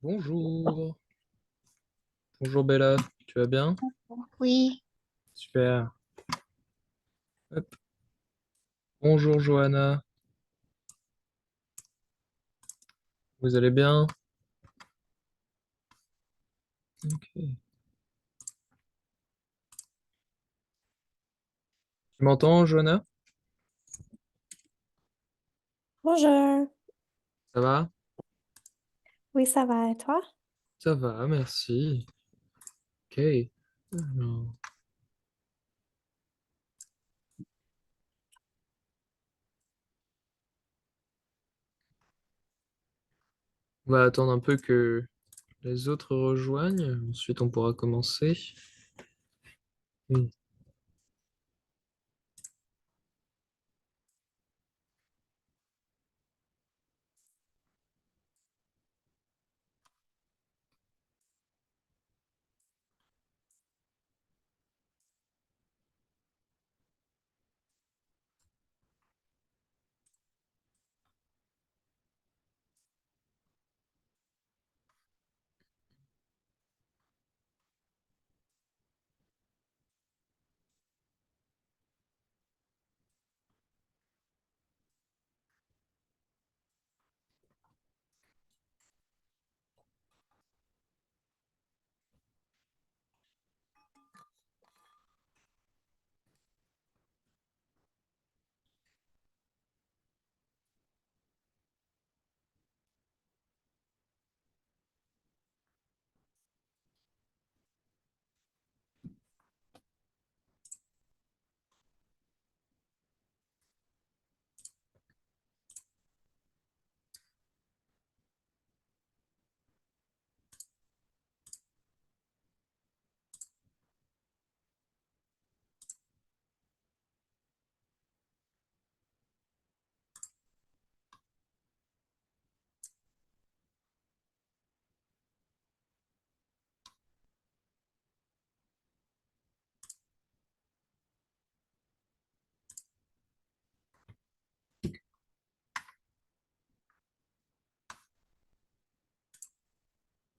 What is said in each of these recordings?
Bonjour. Bonjour Bella, tu vas bien? Oui, Super. Hop. Bonjour Johanna, vous allez bien? Ok. Tu m'entends Johanna? bonjour. Ça va? Oui, ça va et toi? Ça va, merci. Ok. Alors, on va attendre un peu que les autres rejoignent, ensuite on pourra commencer. Hmm.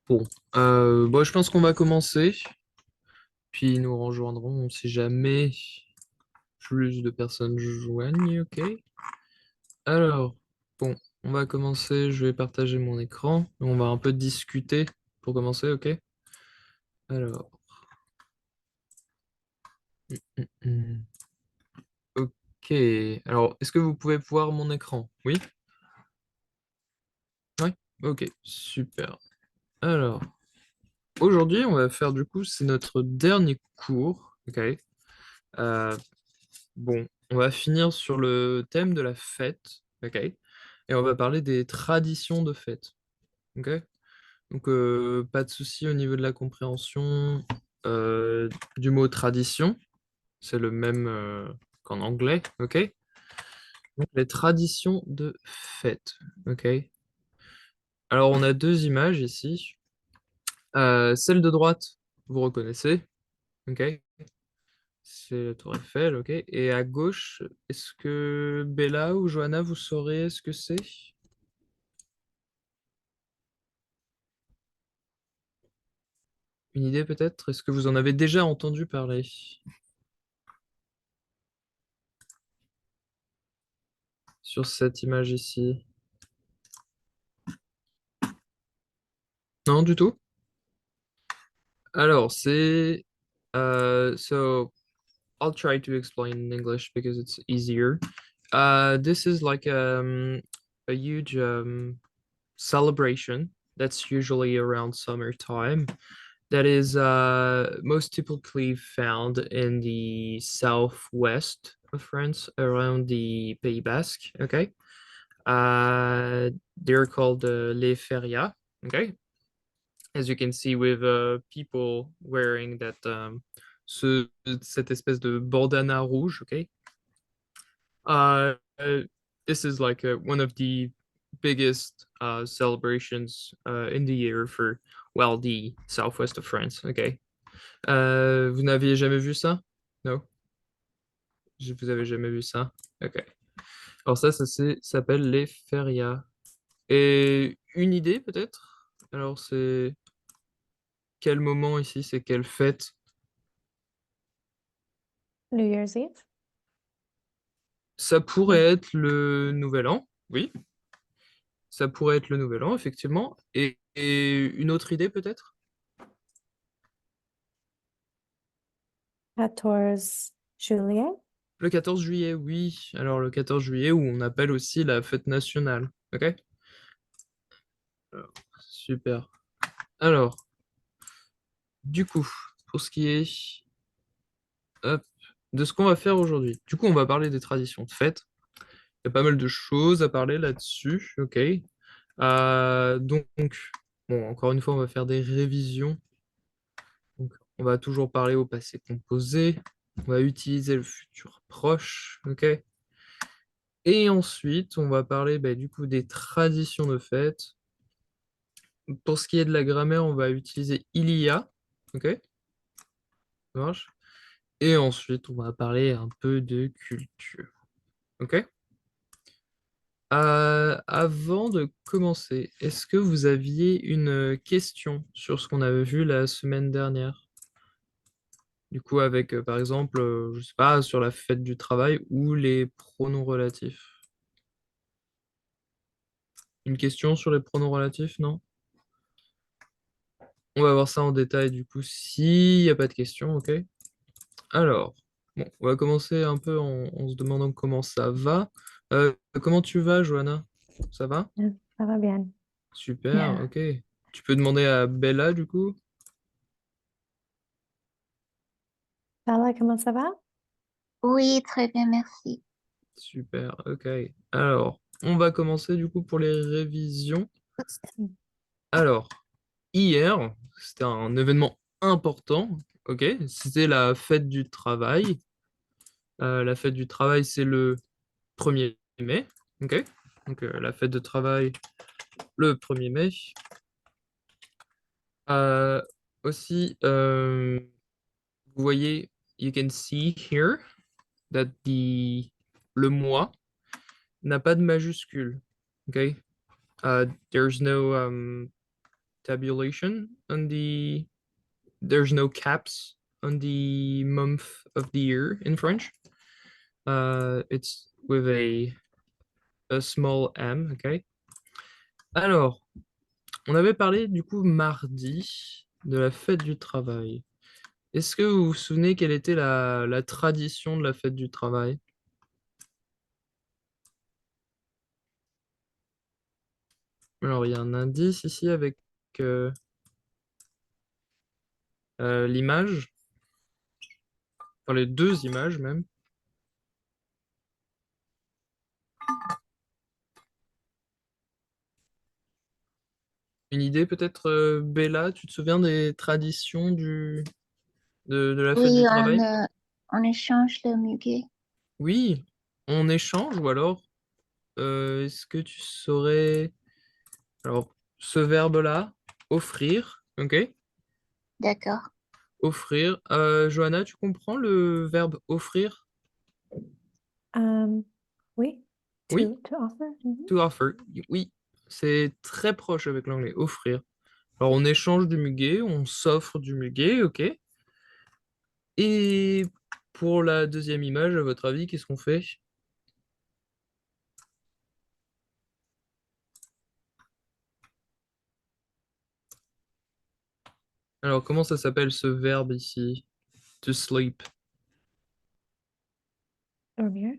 Bon, bon, je pense qu'on va commencer, puis nous rejoindrons si jamais plus de personnes joignent, ok? Alors, bon, on va commencer, je vais partager mon écran, on va un peu discuter pour commencer, ok? Alors, hmm, ok. Alors, est-ce que vous pouvez voir mon écran? Oui? Oui? Ok, super. Alors, aujourd'hui, on va faire du coup, c'est notre dernier cours, ok? Euh, bon, on va finir sur le thème de la fête, ok? Et on va parler des traditions de fête, ok? Donc, pas de souci au niveau de la compréhension du mot tradition. C'est le même qu'en anglais, ok? Donc, les traditions de fête, ok? Alors, on a deux images ici. Celle de droite, vous reconnaissez, ok? C'est la tour Eiffel, ok? Et à gauche, est-ce que Bella ou Johanna, vous saurez ce que c'est? Une idée peut-être? Est-ce que vous en avez déjà entendu parler sur cette image ici? Non, du tout? Alors, c'est... so, I'll try to explain in English because it's easier. This is like a huge celebration that's usually around summertime. That is most typically found in the southwest of France, around the Pays Basque. Okay, they're called les férias. Okay, as you can see with people wearing that cette espèce de bandana rouge. Okay, uh, uh, this is like one of the biggest celebrations in the year for well the southwest of France. Okay. Vous n'aviez jamais vu ça? Non? Vous avez jamais vu ça? Ok. Alors ça s'appelle les férias. Et une idée peut-être? Alors, c'est quel moment ici? C'est quelle fête? New Year's Eve? Ça pourrait Oh, être le Nouvel An, oui. Ça pourrait être le Nouvel An, effectivement. Et une autre idée, peut-être? 14 juillet? Le 14 juillet, oui. Alors, le 14 juillet, où on appelle aussi la fête nationale. OK? Alors, super. Alors, du coup, pour ce qui est hop, de ce qu'on va faire aujourd'hui. Du coup, on va parler des traditions de fête. Il y a pas mal de choses à parler là-dessus. OK? Donc, bon, encore une fois, on va faire des révisions. Donc, on va toujours parler au passé composé. On va utiliser le futur proche. OK? Et ensuite, on va parler du coup des traditions de fête. Pour ce qui est de la grammaire, on va utiliser il y a. OK? Ça marche? Et ensuite, on va parler un peu de culture. OK? Avant de commencer, est-ce que vous aviez une question sur ce qu'on avait vu la semaine dernière? Du coup, avec par exemple, je sais pas, sur la fête du travail ou les pronoms relatifs. Une question sur les pronoms relatifs, non? On va voir ça en détail du coup, s'il n'y a pas de questions, ok? Alors, bon, on va commencer un peu en se demandant comment ça va. Comment tu vas, Johanna? Ça va? Ça va bien. Super, ok. Tu peux demander à Bella du coup? Bella, comment ça va? Oui, très bien, merci. Super, ok. Alors, on va commencer du coup pour les révisions. Alors, hier, c'était un événement important, ok? C'était la fête du travail. La fête du travail, c'est le 1er mai, ok? Donc, la fête de travail, le 1er mai. Euh, Aussi, vous voyez, you can see here that le mois n'a pas de majuscule, ok? There's no tabulation on there's no caps on the month of the year in French. It's with a small m, ok? Alors, on avait parlé du coup mardi de la fête du travail. Est-ce que vous vous souvenez quelle était la tradition de la fête du travail? Alors, il y a un indice ici avec euh, l'image, enfin les deux images même. Une idée peut-être, Bella, tu te souviens des traditions de la fête Oui, du travail? on échange le muguet. Oui, on échange ou alors est-ce que tu saurais... Alors, ce verbe-là, offrir, ok? D'accord. Offrir. Johanna, tu comprends le verbe offrir? Um, oui, Oui, to offer. Mhm. to offer. Oui, c'est très proche avec l'anglais, offrir. Alors, on échange du muguet, on s'offre du muguet, ok? Et pour la deuxième image, à votre avis, qu'est-ce qu'on fait? Alors, comment ça s'appelle ce verbe ici? To sleep. Dormir.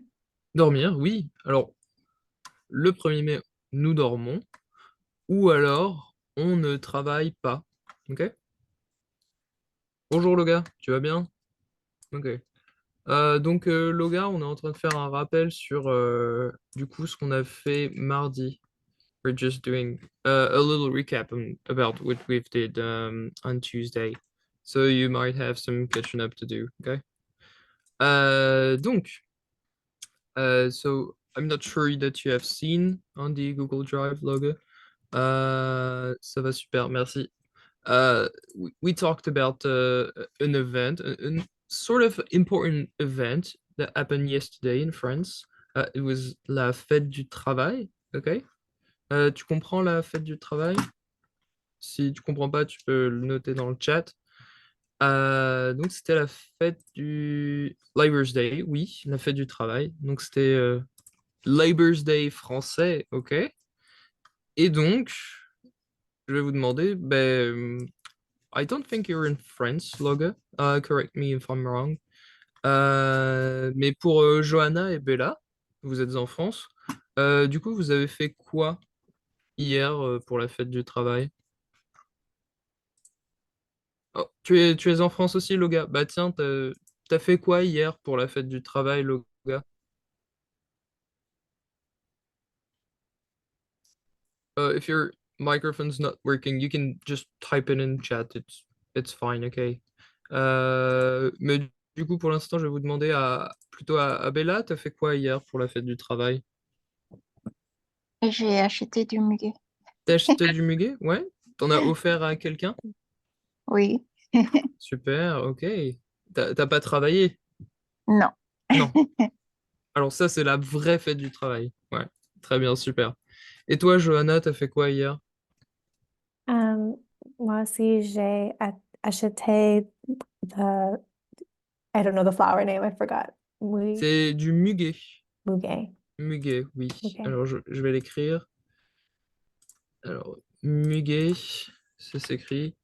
Dormir, oui. Alors, le 1er mai, nous dormons. Ou alors, on ne travaille pas. Ok? Bonjour Loga, tu vas bien? Ok. Donc Loga, on est en train de faire un rappel sur du coup ce qu'on a fait mardi. We're just doing a little recap about what we've did on Tuesday. So you might have some catching up to do, okay? Donc, so I'm not sure that you have seen on the Google Drive logo. Ça va super, merci. We talked about an event, an sort of important event that happened yesterday in France. It was la fête du travail, ok? Tu comprends la fête du travail? Si tu comprends pas, tu peux le noter dans le chat. Donc c'était la fête du Labor's Day, oui, la fête du travail. Donc c'était Labor's Day français, ok. Et donc, je vais vous demander, I don't think you're in France, Loga. Correct me if I'm wrong. Mais pour Johanna et Bella, vous êtes en France. Du coup, vous avez fait quoi hier pour la fête du travail? Oh, tu es en France aussi, Loga? Bah tiens, t'as fait quoi hier pour la fête du travail, Loga? If your microphone's not working, you can just type it in chat. It's fine, okay? Mais du coup, pour l'instant, je vais vous demander plutôt à Bella, t'as fait quoi hier pour la fête du travail? Et j'ai acheté du muguet. T'as acheté du muguet? Ouais? T'en as offert à quelqu'un? Oui, Super, ok. T'as pas travaillé? non. Non. Alors ça, c'est la vraie fête du travail. Ouais, très bien, super. Et toi, Johanna, t'as fait quoi hier? Um, Moi aussi, j'ai acheté the, I don't know the flower name, I forgot. C'est du muguet. Muguet. Muguet, oui. Okay. Alors, je vais l'écrire. Alors, muguet, ça s'écrit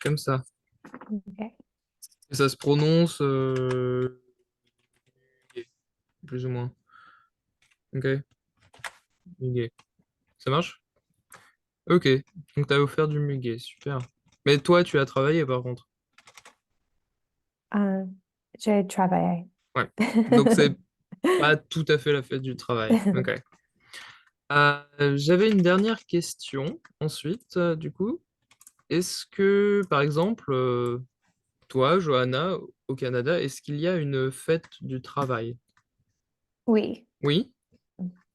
comme ça. Okay. Et ça se prononce muguet, plus ou moins. Ok, muguet. Ça marche? Ok, donc t'as offert du muguet, super. Mais toi, tu as travaillé par contre. Um, j'ai travaillé. Ouais. Donc c'est pas tout à fait la fête du travail. Ok. J'avais une dernière question ensuite, du coup. Est-ce que, par exemple, toi, Johanna, au Canada, est-ce qu'il y a une fête du travail? Oui. Oui.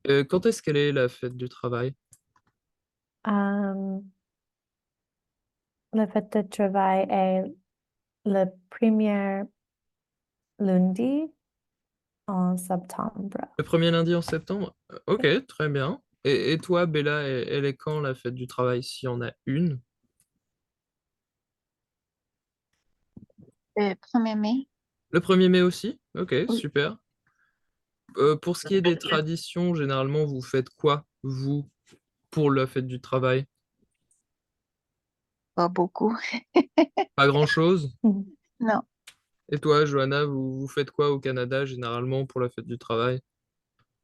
Quand est-ce qu'elle est la fête du travail? Um, la fête de travail est le premier lundi en septembre. Le premier lundi en septembre? Ok, très bien. Et toi, Bella, elle est quand la fête du travail, s'il y en a une? Le 1er mai. Le 1er mai aussi? Ok, Oui, super. Pour ce qui est des traditions, généralement, vous faites quoi, vous, pour la fête du travail? pas beaucoup. Pas grand-chose? Mhm. Non. Et toi, Johanna, vous faites quoi au Canada, généralement, pour la fête du travail?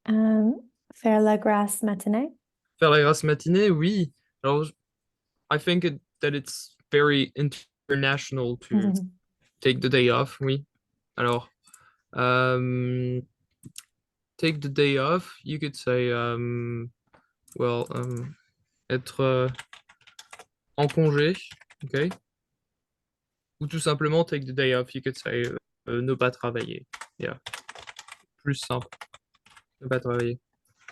Faire la grasse matinée. Faire la grasse matinée? Oui. Alors, I think that it's very international to Mhm. take the day off, oui. Alors, um, take the day off, you could say, well, être en congé, ok? Ou tout simplement take the day off, you could say, ne pas travailler. Yeah, plus simple, ne pas travailler.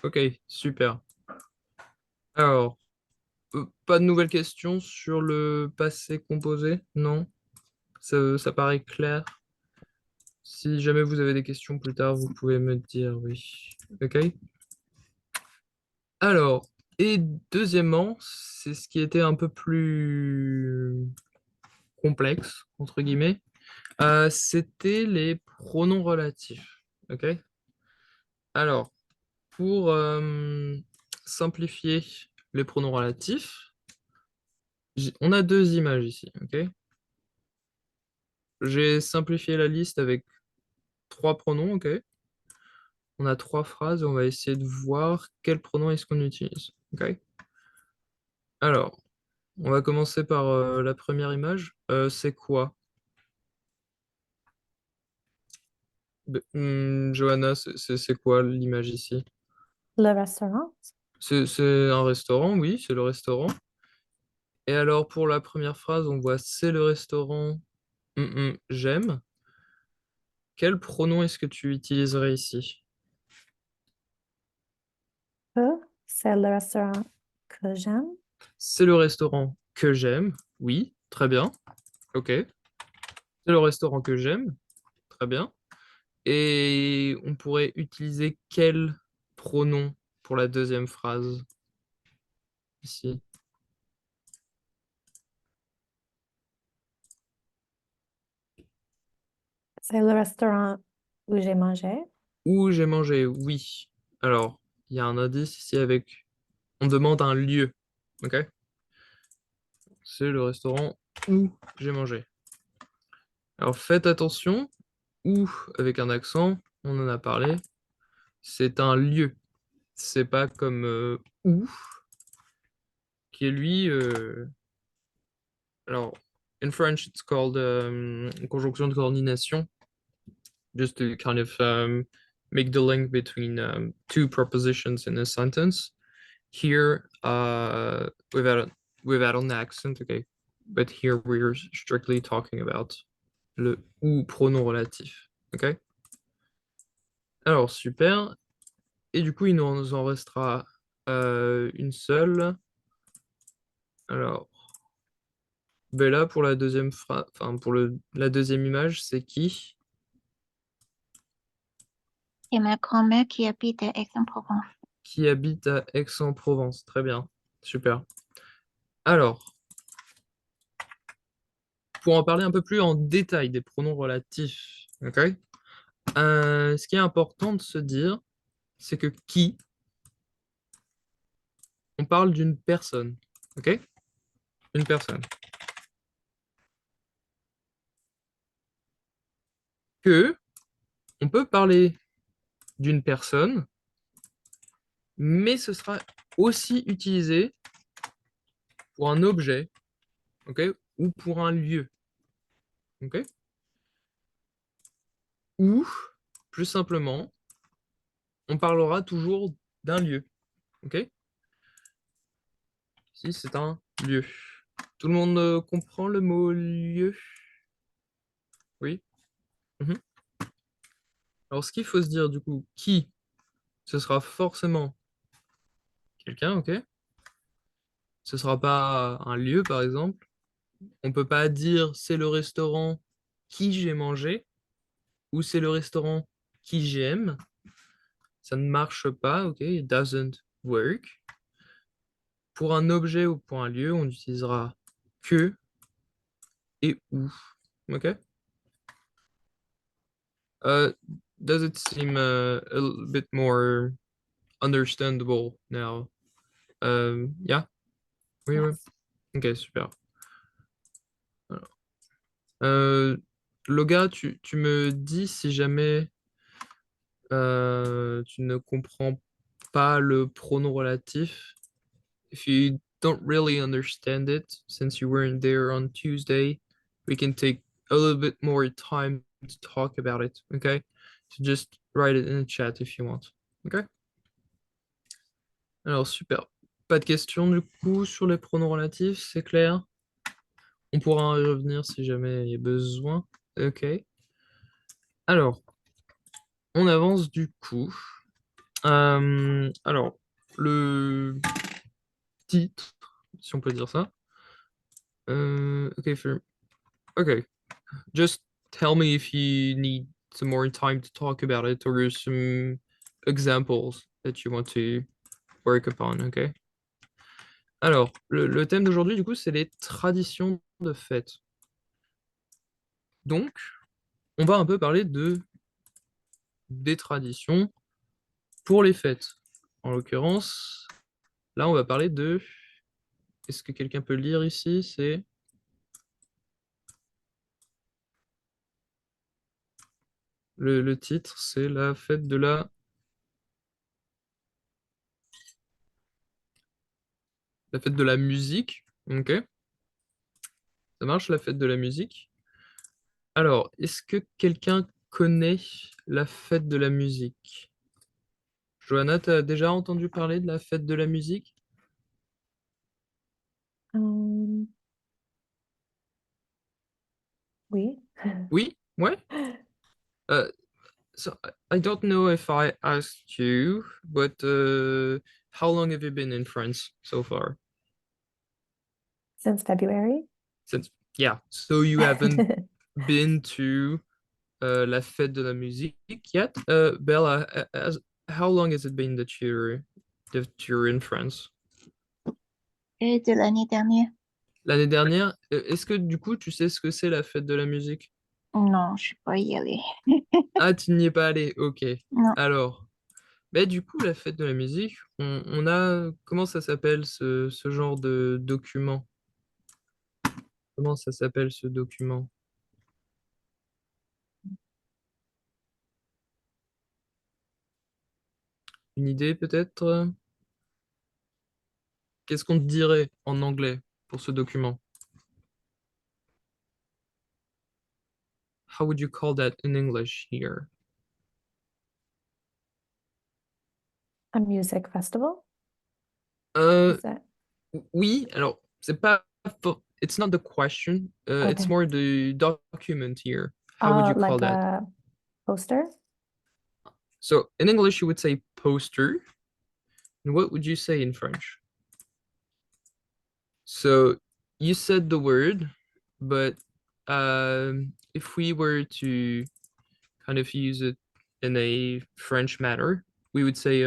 Ok, super. Alors, pas de nouvelles questions sur le passé composé? Non? Ça paraît clair? Si jamais vous avez des questions plus tard, vous pouvez me dire oui. Ok? Alors, et deuxièmement, c'est ce qui était un peu plus complexe, entre guillemets, c'était les pronoms relatifs. Ok? Alors, pour simplifier les pronoms relatifs, on a deux images ici. Ok? J'ai simplifié la liste avec trois pronoms. Ok? On a trois phrases, on va essayer de voir quel pronom est-ce qu'on utilise. Ok? Alors, on va commencer par la première image. C'est quoi? Johanna, c'est quoi l'image ici? Le restaurant. C'est un restaurant, oui, c'est le restaurant. Et alors, pour la première phrase, on voit c'est le restaurant, j'aime. Quel pronom est-ce que tu utiliserais ici? Que c'est le restaurant que j'aime. C'est le restaurant que j'aime, oui, très bien, ok. C'est le restaurant que j'aime, très bien. Et on pourrait utiliser quel pronom pour la deuxième phrase ici? C'est le restaurant où j'ai mangé. Où j'ai mangé, oui. Alors, il y a un indice ici avec... On demande un lieu, ok? C'est le restaurant où j'ai mangé. Alors faites attention, où, avec un accent, on en a parlé, c'est un lieu. C'est pas comme où, qui est lui... alors, in French, it's called conjonction de coordination, just to kind of make the link between two propositions in a sentence. Here, without an accent, okay. But here we're strictly talking about le ou pronom relatif, ok? Alors, super. Et du coup, il nous en restera une seule. Alors, ben là, pour la deuxième enfin, pour la deuxième image, c'est qui? C'est ma grand-mère qui habite à Aix-en-Provence. Qui habite à Aix-en-Provence. Très bien. Super. Alors, pour en parler un peu plus en détail des pronoms relatifs, ok? Ce qui est important de se dire, c'est que qui, on parle d'une personne, ok? Une personne. Que, on peut parler d'une personne, mais ce sera aussi utilisé pour un objet, ok? Ou pour un lieu, ok? Ou, plus simplement, on parlera toujours d'un lieu, ok? Si c'est un lieu. Tout le monde comprend le mot lieu? Oui? Mhm. Alors, ce qu'il faut se dire, du coup, qui, ce sera forcément quelqu'un, ok? Ce sera pas un lieu, par exemple. On peut pas dire c'est le restaurant qui j'ai mangé ou c'est le restaurant qui j'aime. Ça ne marche pas, ok? It doesn't work. Pour un objet ou pour un lieu, on utilisera que et où, ok? Uh, does it seem a little bit more understandable now? Yeah? Oui, oui. Yes. Ok, super. Alors, Euh, Loga, tu me dis si jamais tu ne comprends pas le pronom relatif. If you don't really understand it, since you weren't there on Tuesday, we can take a little bit more time to talk about it, okay? So just write it in the chat if you want, okay? Alors, super. Pas de questions du coup sur les pronoms relatifs, c'est clair? On pourra y revenir si jamais il y a besoin. Ok. Alors, on avance du coup. Alors, le titre, si on peut dire ça. Ok, okay. Just tell me if you need some more time to talk about it or some examples that you want to work upon, ok? Alors, le thème d'aujourd'hui, du coup, c'est les traditions de fête. Donc, on va un peu parler des traditions pour les fêtes. En l'occurrence, là, on va parler de... Est-ce que quelqu'un peut lire ici? C'est le titre, c'est la fête de la musique. Ok, ça marche, la fête de la musique. Alors, est-ce que quelqu'un connaît la fête de la musique? Johanna, tu as déjà entendu parler de la fête de la musique? Um, oui. Oui? Ouais? Uh, so I don't know if I asked you, but how long have you been in France so far? Since February. Since, yeah, so you haven't been to la fête de la musique yet? Bella, how long has it been that you're in France? Et de l'année dernière. L'année dernière, est-ce que du coup tu sais ce que c'est la fête de la musique? Non, je ne peux pas y aller. Ah, tu n'y es pas allé, ok. Non, Alors, bah, du coup, la fête de la musique, on a... Comment ça s'appelle ce genre de document? Comment ça s'appelle ce document? Une idée peut-être? Qu'est-ce qu'on te dirait en anglais pour ce document? How would you call that in English here? A music festival? Euh, Is that oui, alors, c'est pas... It's not the question, it's okay? more the document here. How would you call Like that? a poster? So, in English, you would say poster. And what would you say in French? So you said the word, but if we were to kind of use it in a French manner, we would say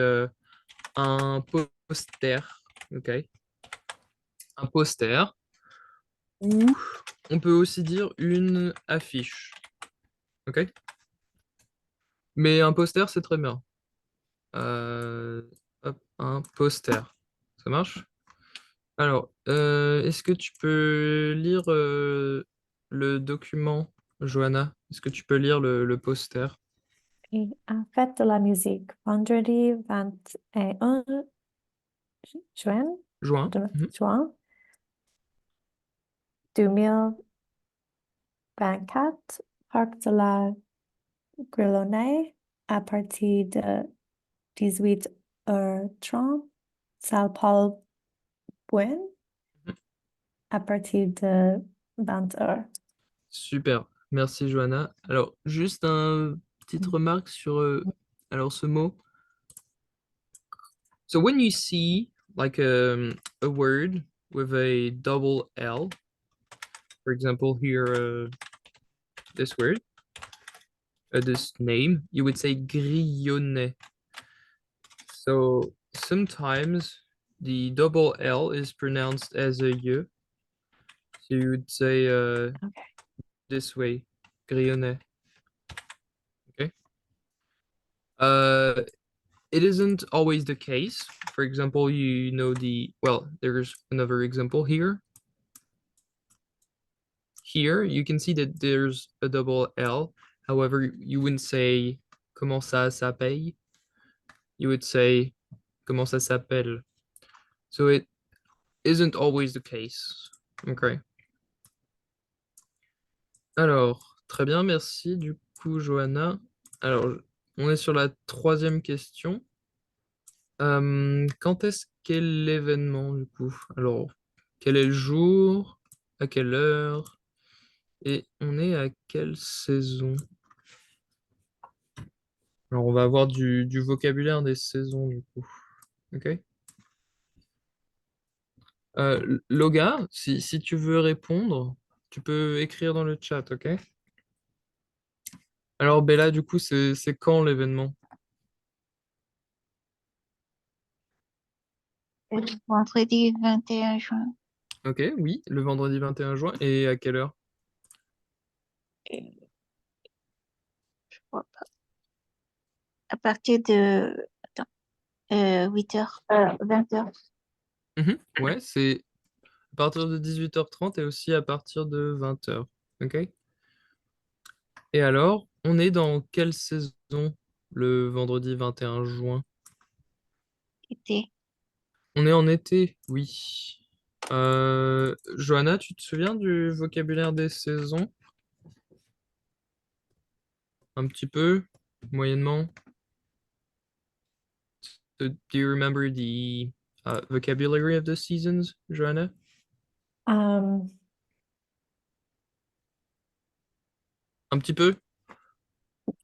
un poster, okay? Un poster, ou on peut aussi dire une affiche, ok? Mais un poster, c'est très bien. Euh, hop, un poster, ça marche? Alors, est-ce que tu peux lire le document, Johanna? Est-ce que tu peux lire le poster? Et fête de la musique, vendredi 21 juin, Juin? Mhm. juin 2024, Parc de la Grillonnais, à partir de 18h30, salle Paul Bouin, à partir de 20h. Super, merci Johanna. Alors, juste une petite remarque sur alors ce mot. So when you see like a word with a double L, for example here this word, this name, you would say grillonnet. So sometimes the double L is pronounced as a Y. So you would say Okay. this way, grillonnet. Okay. Uh, it isn't always the case. For example, you know well, there's another example here. Here, you can see that there's a double L. However, you wouldn't say comment ça s'appelle. You would say comment ça s'appelle. So it isn't always the case. Okay. Alors, très bien, merci du coup, Johanna. Alors, on est sur la troisième question. Quand est-ce qu'est l'événement du coup? Alors, quel est le jour? À quelle heure? Et on est à quelle saison? Alors, on va avoir du vocabulaire des saisons du coup. Ok? Loga, si tu veux répondre, tu peux écrire dans le chat, ok? Alors, Bella, du coup, c'est quand l'événement? vendredi 21 juin. Ok, oui, le vendredi 21 juin. Et à quelle heure? Et je vois pas. À partir de 8h, 20h. Mhm, ouais, c'est à partir de 18h30 et aussi à partir de 20h. Ok? Et alors, on est dans quelle saison le vendredi 21 juin? Été. On est en été, oui. Johanna, tu te souviens du vocabulaire des saisons? Un petit peu, moyennement. Do you remember the vocabulary of the seasons, Johanna? Um, Un petit peu?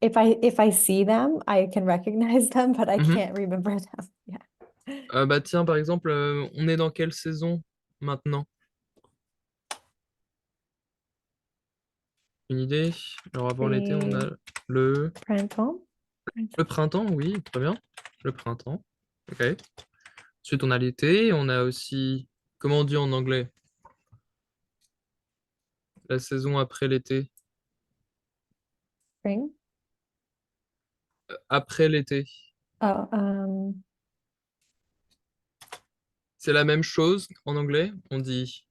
if I see them, I can recognize them, but I Mhm. can't remember them. Yeah. Bah tiens, par exemple, on est dans quelle saison maintenant? Une idée? Alors avant l'été, on C'est a le, printemps. le printemps, oui, très bien. Le printemps. Ok. Ensuite, on a l'été, on a aussi, comment on dit en anglais? La saison après l'été. spring. Après l'été. Oh, C'est la même chose en anglais. On dit.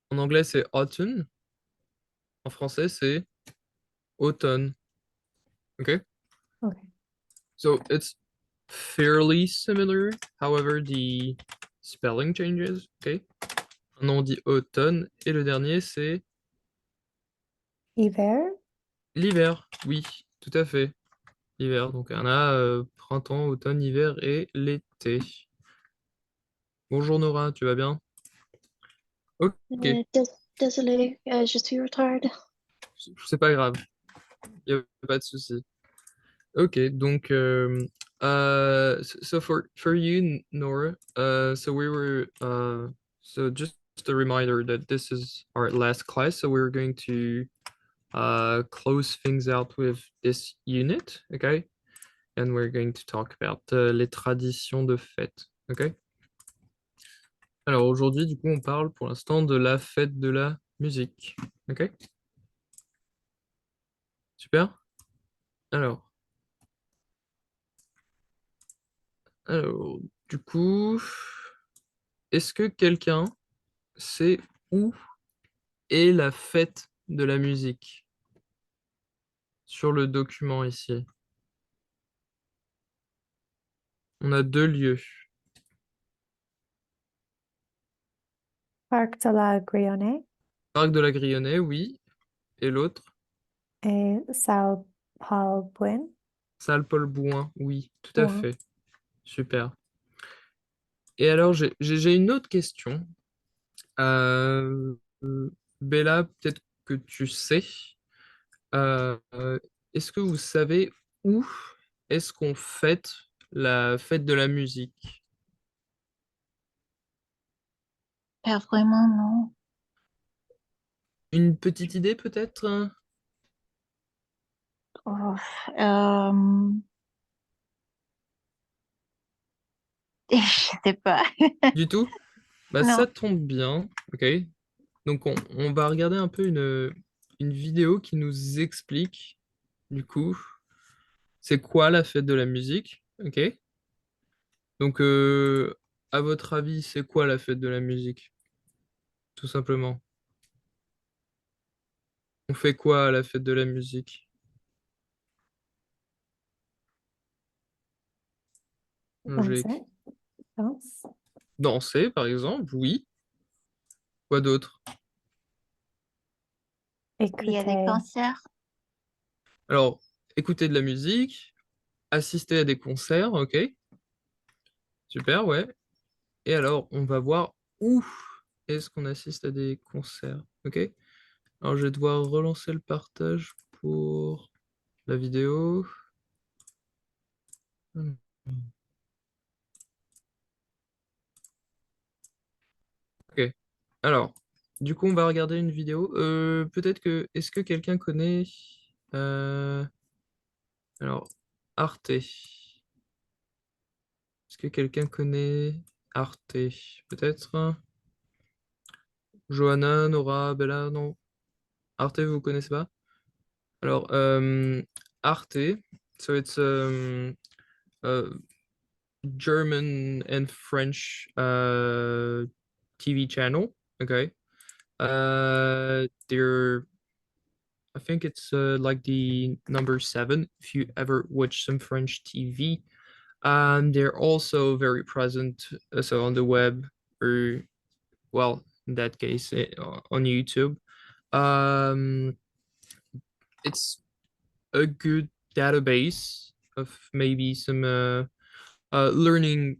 En anglais, c'est autumn. En français, c'est automne. Okay? okay. So it's fairly similar. However, the spelling changes. Okay? Un nom, on dit automne. Et le dernier, c'est Hiver. l'hiver. Oui, tout à fait. L'hiver. Donc, on a printemps, automne, hiver et l'été. Bonjour Nora, tu vas bien? Ok, Désolé, je suis en retard. c'est pas grave. Il n'y a pas de souci. Ok, donc, so for you, Nora, so we were, so just a reminder that this is our last class, so we're going to close things out with this unit, okay? And we're going to talk about les traditions de fête, okay? Alors aujourd'hui, du coup, on parle pour l'instant de la fête de la musique, ok? Super. Alors, alors, du coup, est-ce que quelqu'un sait où est la fête de la musique sur le document ici? On a deux lieux. Parc de la Grillonnée Parc de la Grillonnais, oui. Et l'autre? et Salle Paul Bouin. Salle Paul Bouin, oui, tout à Bouin. fait. Super. Et alors, j'ai une autre question. Euh, Bella, peut-être que tu sais. Est-ce que vous savez où est-ce qu'on fête la fête de la musique? Pas vraiment, non. Une petite idée peut-être? Oh, euh, je sais pas. Du tout? Bah Non. ça tombe bien, ok. Donc on va regarder un peu une vidéo qui nous explique du coup c'est quoi la fête de la musique, ok. Donc à votre avis c'est quoi la fête de la musique? Tout simplement. On fait quoi à la fête de la musique? Danser. Danse. Danser par exemple, oui. Quoi d'autre? Il y a des Écouter. concerts. Alors, écouter de la musique, assister à des concerts, ok, super, ouais. Et alors, on va voir où est-ce qu'on assiste à des concerts, ok? Alors, je vais devoir relancer le partage pour la vidéo. Ok, alors, du coup, on va regarder une vidéo. Peut-être que, est-ce que quelqu'un connaît, euh, alors, Arte? Est-ce que quelqu'un connaît Arte? Peut-être? Johanna, Nora, Bella, non. Arte, vous connaissez pas? Alors, Arte, so it's a German and French TV channel. Okay. They're, I think it's like the number seven if you ever watch some French TV. They're also very present, so on the web, or well, in that case, on YouTube. Um, it's a good database of maybe some learning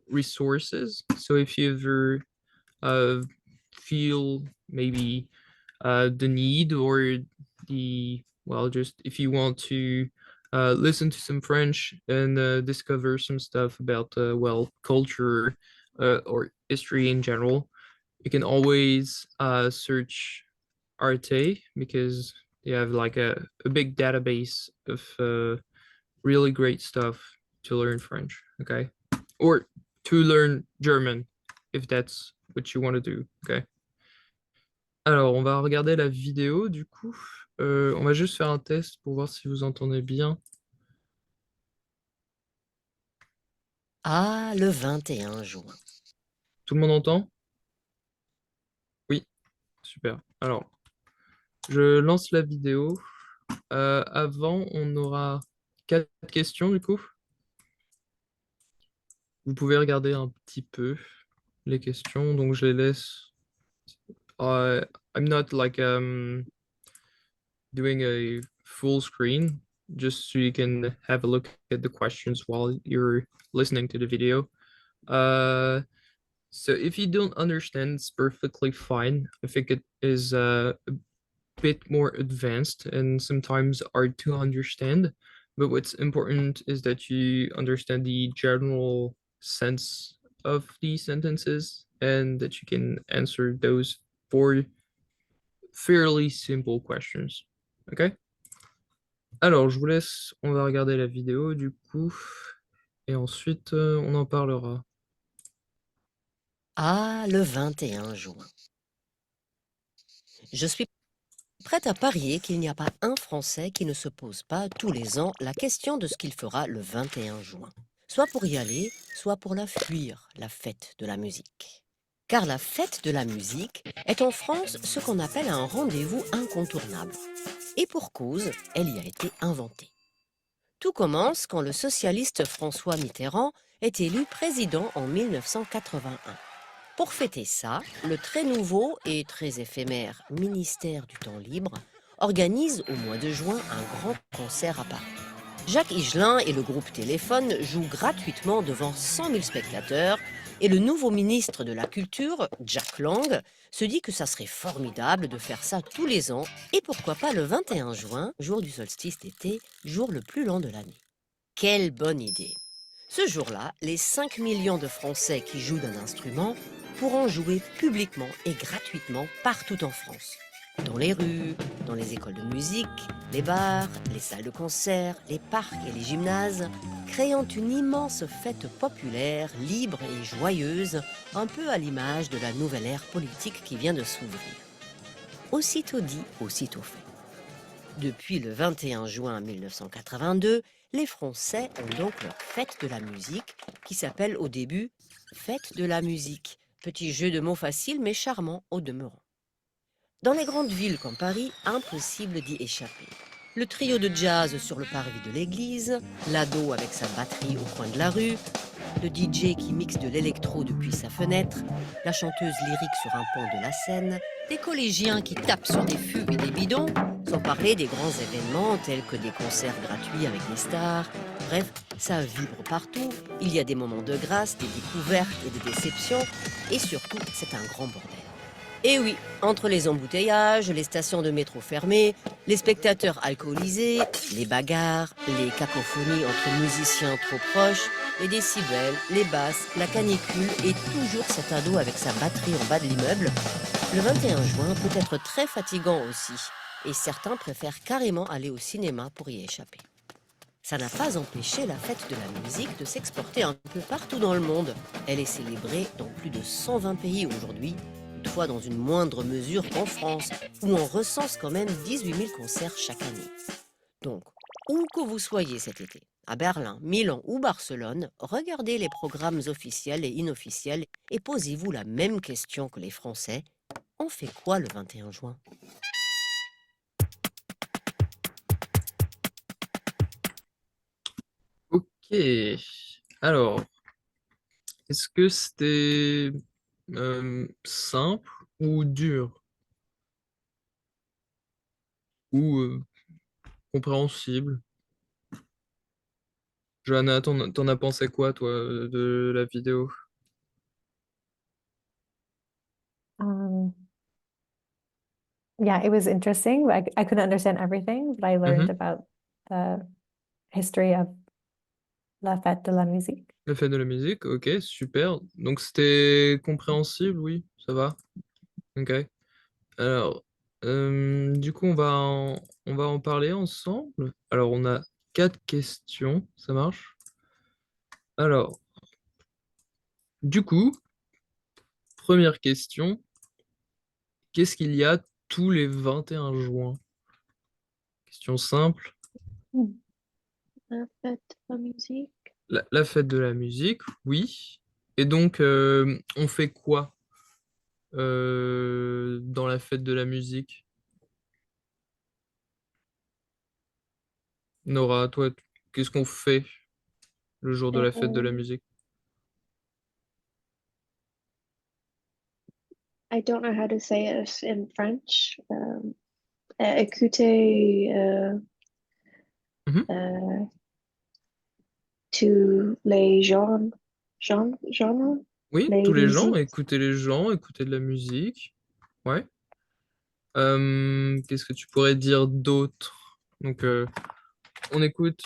resources. So if you ever uh, feel maybe the need or the, well, just if you want to listen to some French and discover some stuff about, well, culture or history in general, you can always search Arte because they have like a big database of really great stuff to learn French, okay? Or to learn German if that's what you want to do, okay? Alors, on va regarder la vidéo du coup. On va juste faire un test pour voir si vous entendez bien. Ah, le 21 juin. Tout le monde entend? Oui, super. Alors, je lance la vidéo. Avant, on aura 4 questions du coup. Vous pouvez regarder un petit peu les questions, donc je les laisse. I'm not like doing a full screen, just so you can have a look at the questions while you're listening to the video. So if you don't understand, it's perfectly fine. I think it is a bit more advanced and sometimes hard to understand. But what's important is that you understand the general sense of these sentences and that you can answer those 4 fairly simple questions. Okay? Alors, je vous laisse, on va regarder la vidéo du coup, et ensuite on en parlera. Ah, le 21 juin. Je suis prête à parier qu'il n'y a pas un Français qui ne se pose pas tous les ans la question de ce qu'il fera le 21 juin. Soit pour y aller, soit pour la fuir, la fête de la musique. Car la fête de la musique est en France ce qu'on appelle un rendez-vous incontournable. Et pour cause, elle y a été inventée. Tout commence quand le socialiste François Mitterrand est élu président en 1981. Pour fêter ça, le très nouveau et très éphémère ministère du Temps libre organise au mois de juin un grand concert à Paris. Jacques Higelin et le groupe Téléphone jouent gratuitement devant 100 000 spectateurs et le nouveau ministre de la Culture, Jack Lang, se dit que ça serait formidable de faire ça tous les ans et pourquoi pas le 21 juin, jour du solstice d'été, jour le plus long de l'année. Quelle bonne idée! Ce jour-là, les 5 millions de Français qui jouent d'un instrument pourront jouer publiquement et gratuitement partout en France. Dans les rues, dans les écoles de musique, les bars, les salles de concert, les parcs et les gymnases, créant une immense fête populaire, libre et joyeuse, un peu à l'image de la nouvelle ère politique qui vient de s'ouvrir. Aussitôt dit, aussitôt fait. Depuis le 21 juin 1982, les Français ont donc leur fête de la musique, qui s'appelle au début Fête de la musique. Petit jeu de mots facile mais charmant au demeurant. Dans les grandes villes comme Paris, impossible d'y échapper. Le trio de jazz sur le parvis de l'église, l'ado avec sa batterie au coin de la rue, le DJ qui mixe de l'électro depuis sa fenêtre, la chanteuse lyrique sur un pont de la Seine, des collégiens qui tapent sur des fûts et des bidons, sans parler des grands événements tels que des concerts gratuits avec des stars. Bref, ça vibre partout, il y a des moments de grâce, des découvertes et des déceptions, et surtout, c'est un grand bordel. Et oui, entre les embouteillages, les stations de métro fermées, les spectateurs alcoolisés, les bagarres, les cacophonies entre musiciens trop proches, les décibels, les basses, la canicule et toujours cet ado avec sa batterie en bas de l'immeuble, le 21 juin peut être très fatigant aussi, et certains préfèrent carrément aller au cinéma pour y échapper. Ça n'a pas empêché la fête de la musique de s'exporter un peu partout dans le monde. Elle est célébrée dans plus de 120 pays aujourd'hui, toutefois dans une moindre mesure qu'en France, où on recense quand même 18 000 concerts chaque année. Donc, où que vous soyez cet été, à Berlin, Milan ou Barcelone, regardez les programmes officiels et inofficiels et posez-vous la même question que les Français. On fait quoi le 21 juin ? Ok. Alors, est-ce que c'était simple ou dur ou compréhensible? Johanna, t'en as pensé quoi, toi, de la vidéo? Um, yeah, it was interesting. I couldn't understand everything, but I learned Mhm. about the history of la fête de la musique. La fête de la musique, ok, super. Donc c'était compréhensible, oui, ça va. Ok. Alors, du coup, on va en parler ensemble. Alors, on a 4 questions, ça marche? Alors, du coup, première question, qu'est-ce qu'il y a tous les 21 juin? Question simple. La fête de la musique. La fête de la musique, oui. Et donc, on fait quoi dans la fête de la musique? Nora, toi, qu'est-ce qu'on fait le jour de la fête de la Euh, musique? I don't know how to say it in French. Écouter Mhm. euh, tous les genres, Oui, tous les les gens, musiques. écouter les gens, écouter de la musique. Ouais. Qu'est-ce que tu pourrais dire d'autre? Donc, on écoute,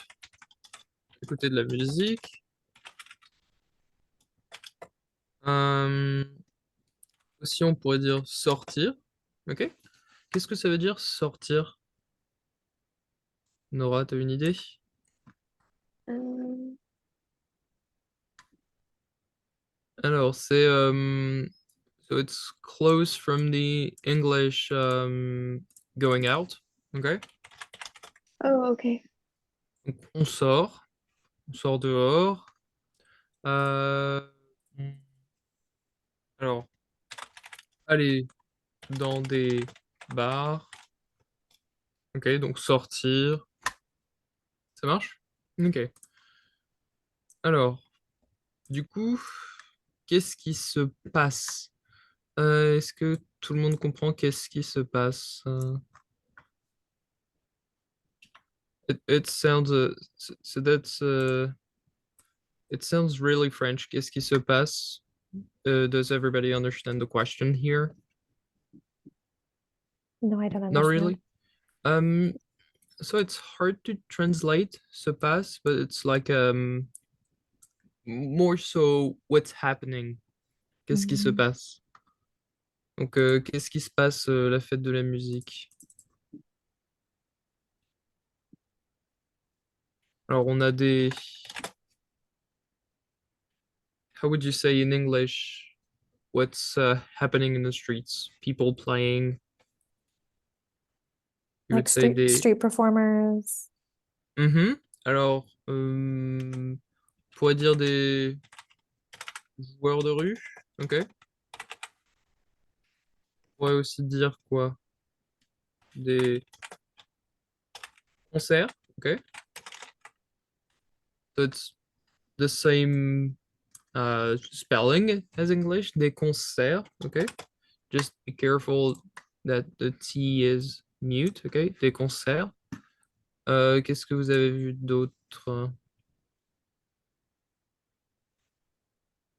écouter de la musique. Euh, Aussi, on pourrait dire sortir. Ok? Qu'est-ce que ça veut dire sortir? Nora, t'as une idée? Euh, Alors, c'est so it's close from the English going out. Ok? oh, ok. Donc, on sort dehors. Euh, alors, aller dans des bars. Ok, donc sortir. Ça marche? Ok. Alors, du coup, qu'est-ce qui se passe? Est-ce que tout le monde comprend qu'est-ce qui se passe? It sounds so that's it sounds really French. Qu'est-ce qui se passe? Does everybody understand the question here? No, I don't Not understand. really. Um, so it's hard to translate se passe, but it's like more so what's happening. Qu'est-ce qui se Mm. passe? Donc, qu'est-ce qui se passe la fête de la musique? Alors, on a des. How would you say in English? What's happening in the streets? People playing. You would Like say street des. street performers. Mhm. Alors, on pourrait dire des joueurs de rue. Ok. On pourrait aussi dire quoi? Des concerts. Ok. So it's the same spelling as English. Des concerts. Ok. Just be careful that the T is mute. Ok. Des concerts. Qu'est-ce que vous avez vu d'autre?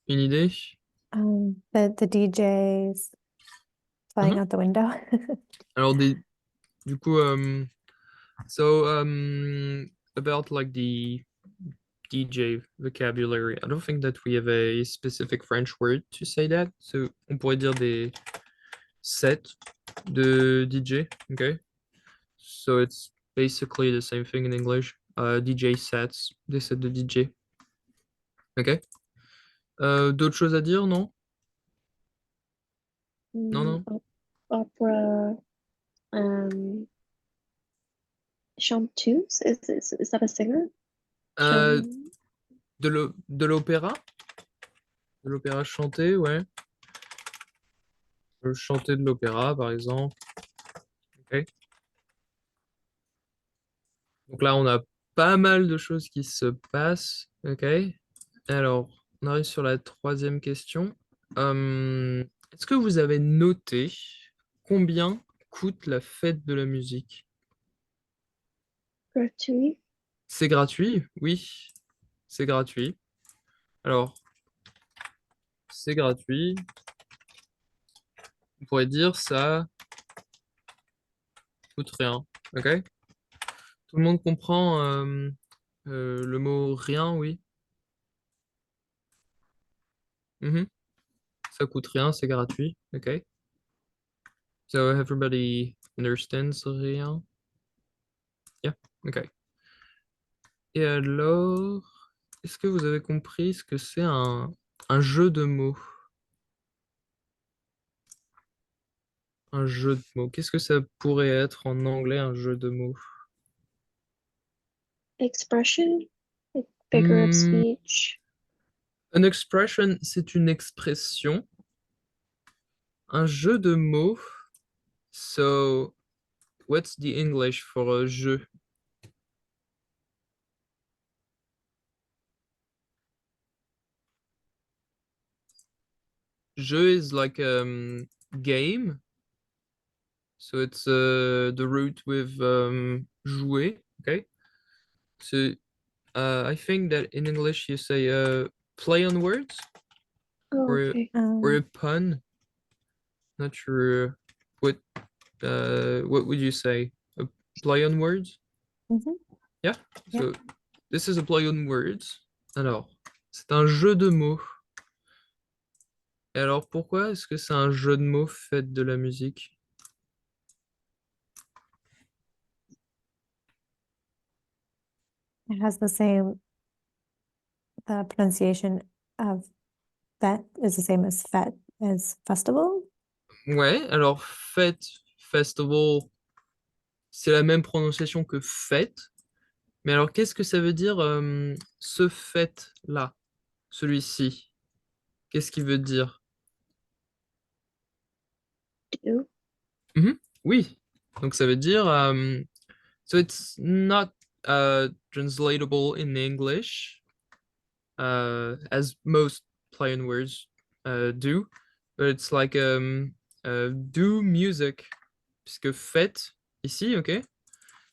Une idée? The DJs playing Mhm. out the window. Alors, du coup, so about like the DJ vocabulary, I don't think that we have a specific French word to say that. So, on pourrait dire des sets de DJ, okay? So it's basically the same thing in English. DJ sets, des sets de DJ, ok? D'autres choses à dire, non? Non, non. Opera, um, chanteuse. Is that a singer? Euh, Chant- de l'opéra? De l'opéra chanté, ouais. Chanter de l'opéra, par exemple. Ok. Donc là, on a pas mal de choses qui se passent. Ok. Alors, on arrive sur la troisième question. Est-ce que vous avez noté combien coûte la fête de la musique? Gratuit. C'est gratuit? Oui, c'est gratuit. Alors, c'est gratuit. On pourrait dire ça coûte rien. Ok? Tout le monde comprend le mot rien, oui? Mhm. Ça coûte rien, c'est gratuit. Ok? So everybody understands rien? Yeah, ok. Et alors, est-ce que vous avez compris ce que c'est un jeu de mots? Un jeu de mots. Qu'est-ce que ça pourrait être en anglais, un jeu de mots? Expression, like figure of Hmm, speech. an expression, c'est une expression. Un jeu de mots. So, what's the English for a jeu? Jeu is like game. So it's the root with jouer. Okay. So I think that in English you say play on words Oh, or okay. or a pun. Not sure what would you say? A play on words? Mhm. Yeah. Yeah. So this is a play on words. Alors, c'est un jeu de mots. Et alors pourquoi est-ce que c'est un jeu de mots fait de la musique? It has the pronunciation of that is the same as festival. Ouais, alors fête, festival, c'est la même prononciation que fête. Mais alors qu'est-ce que ça veut dire ce fête-là, celui-ci? Qu'est-ce qu'il veut dire? Do. Mhm, oui. Donc ça veut dire so it's not translatable in English as most play on words do, but it's like do music, puisque fête ici, ok,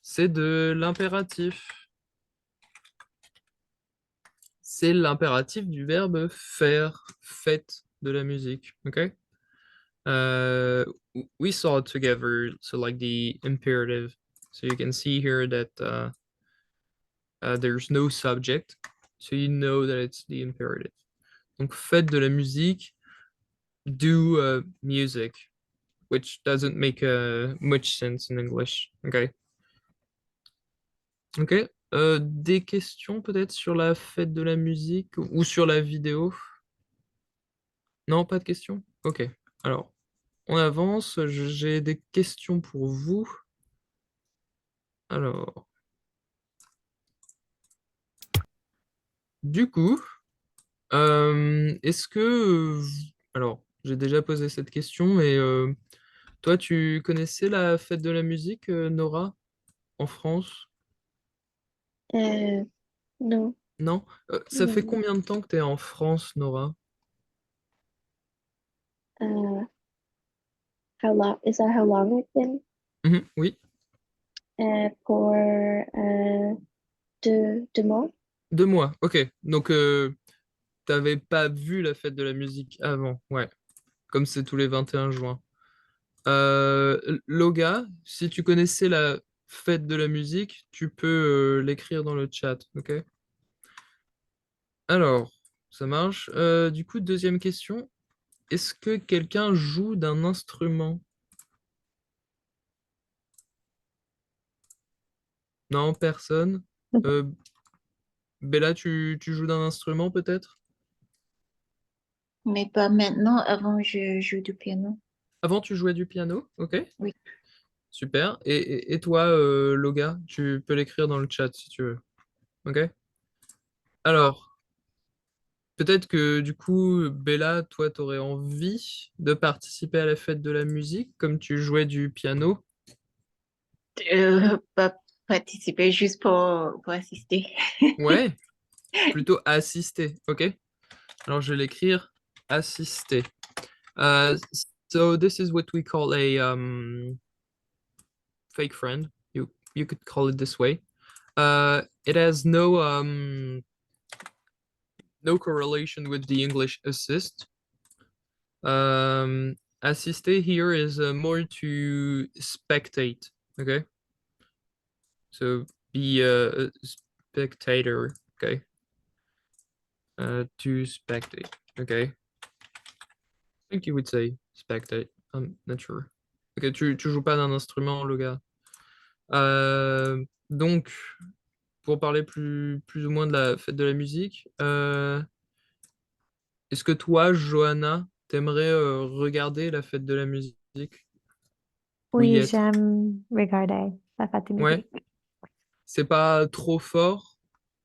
c'est de l'impératif. C'est l'impératif du verbe faire, fête de la musique, ok? We saw it together, so like the imperative. So you can see here that there's no subject, so you know that it's the imperative. Donc faites de la musique, do music, which doesn't make much sense in English. Okay. Ok. Des questions peut-être sur la fête de la musique ou sur la vidéo? Non, pas de questions? Ok. Alors, on avance. J'ai des questions pour vous. Alors, du coup, est-ce que... alors, j'ai déjà posé cette question, mais toi, tu connaissais la fête de la musique, Nora, en France? Uh, no. Non? Ça fait No. combien de temps que tu es en France, Nora? Uh, how long is that? How long I've been? Mhm, oui, For deux mois. 2 mois. Ok. Donc, t'avais pas vu la fête de la musique avant. Ouais. Comme c'est tous les 21 juin. Loga, si tu connaissais la fête de la musique, tu peux l'écrire dans le chat. Ok? Alors, ça marche. Du coup, deuxième question. Est-ce que quelqu'un joue d'un instrument? Non, personne. Euh, Bella, tu joues d'un instrument peut-être? Mais pas maintenant. Avant, je joue du piano. Avant, tu jouais du piano? Ok. Oui. Super. Et toi, Loga, tu peux l'écrire dans le chat si tu veux. Ok? Alors, peut-être que du coup, Bella, toi, tu aurais envie de participer à la fête de la musique comme tu jouais du piano. Pas participer, juste pour assister. Ouais, plutôt assister. Ok? Alors, je vais l'écrire assister. Uh, so this is what we call a fake friend. You could call it this way. It has no correlation with the English assist. Assister here is more to spectate. Okay, so be a spectator. Okay, to spectate. Okay, I think you would say spectate. I'm not sure. Ok, tu joues pas d'un instrument, le gars. Donc, pour parler plus ou moins de la fête de la musique, est-ce que toi, Johanna, t'aimerais regarder la fête de la musique? Oui, Oui, être. j'aime regarder la fête de Ouais. musique. C'est pas trop fort.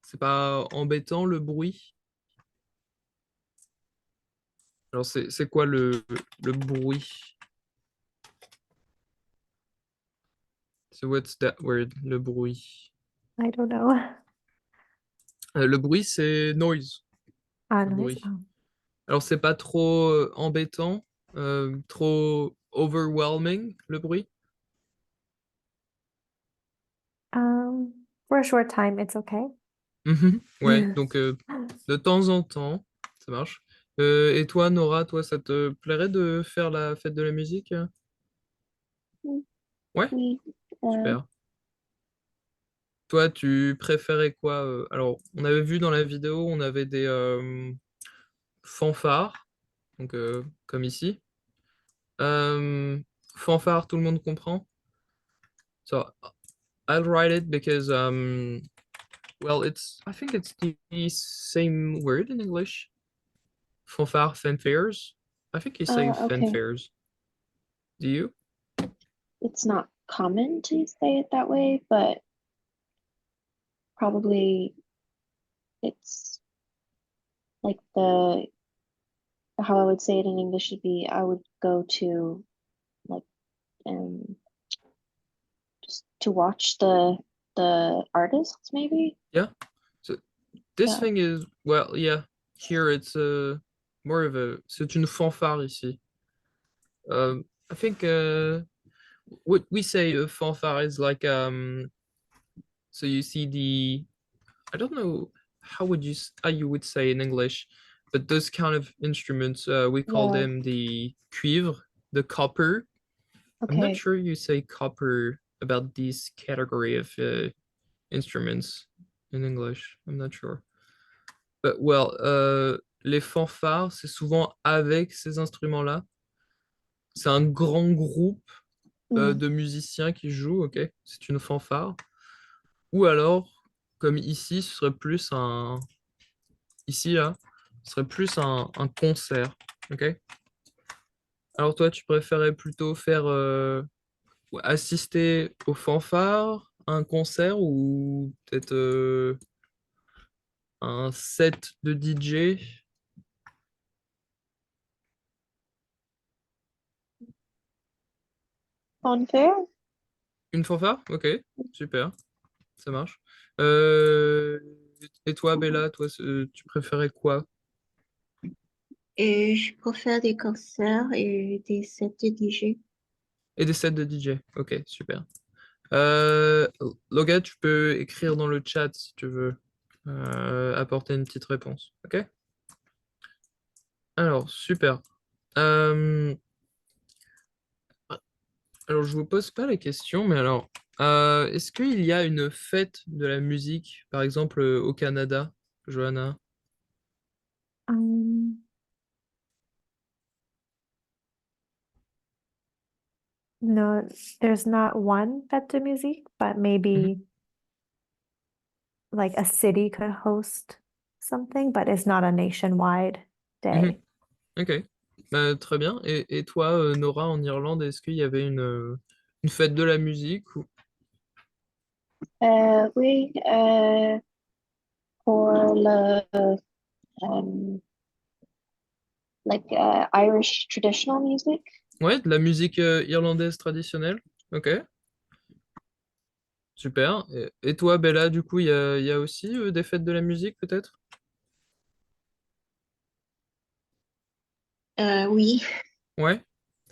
C'est pas embêtant le bruit. Alors, c'est quoi le bruit? So what's that word? Le bruit. I don't know. Le bruit, c'est noise. Ah, Le noise. bruit. Alors, c'est pas trop embêtant, trop overwhelming, le bruit. For a short time, it's okay. Mhm. Ouais, donc de temps en temps, ça marche. Et toi, Nora, toi, ça te plairait de faire la fête de la musique? Mm, Ouais, Oui, super. Toi, tu préférais quoi? Alors, on avait vu dans la vidéo, on avait des fanfares, donc comme ici. Euh, fanfare, tout le monde comprend? So, I'll write it because well, I think it's the same word in English. Fanfare, fanfares. I think you say okay. fanfares. Do you? It's not common to say it that way, but probably it's like how I would say it in English would be I would go to like um just to watch the artists maybe. Yeah. So this Yeah. thing is, well, yeah. Here it's more of a, c'est une fanfare ici. I think what we say a fanfare is like so you see I don't know how you would say in English, but those kind of instruments we call Yeah. them the cuivre, the copper. I'm not Okay. sure you say copper about this category of instruments in English. I'm not sure. But well, les fanfares, c'est souvent avec ces instruments-là. C'est un grand groupe Mm. de musiciens qui jouent, ok? C'est une fanfare. Ou alors, comme ici, ce serait plus un. Ici, là, ce serait plus un concert, ok? Alors toi, tu préférais plutôt faire assister aux fanfares, à un concert ou peut-être un set de DJ? Unfair? Une fanfare? Ok, super, ça marche. Euh, et toi, Bella, toi, tu préférais quoi? Et je préfère des concerts et des sets de DJ. Et des sets de DJ. Ok, super. Loga, tu peux écrire dans le chat si tu veux apporter une petite réponse. Ok? Alors, super. Euh, alors, je vous pose pas la question, mais alors, est-ce qu'il y a une fête de la musique, par exemple au Canada, Johanna? Um, no, there's not one fête de musique, but Mhm, maybe like a city could host something, but it's not a nationwide mhm. day. Ok. Très bien. Et toi, Nora, en Irlande, est-ce qu'il y avait une fête de la musique ou... Oui, pour le um, Irish traditional music. Ouais, de la musique irlandaise traditionnelle? Ok. Super. Et toi, Bella, du coup, il y a aussi des fêtes de la musique, peut-être? Oui, Ouais.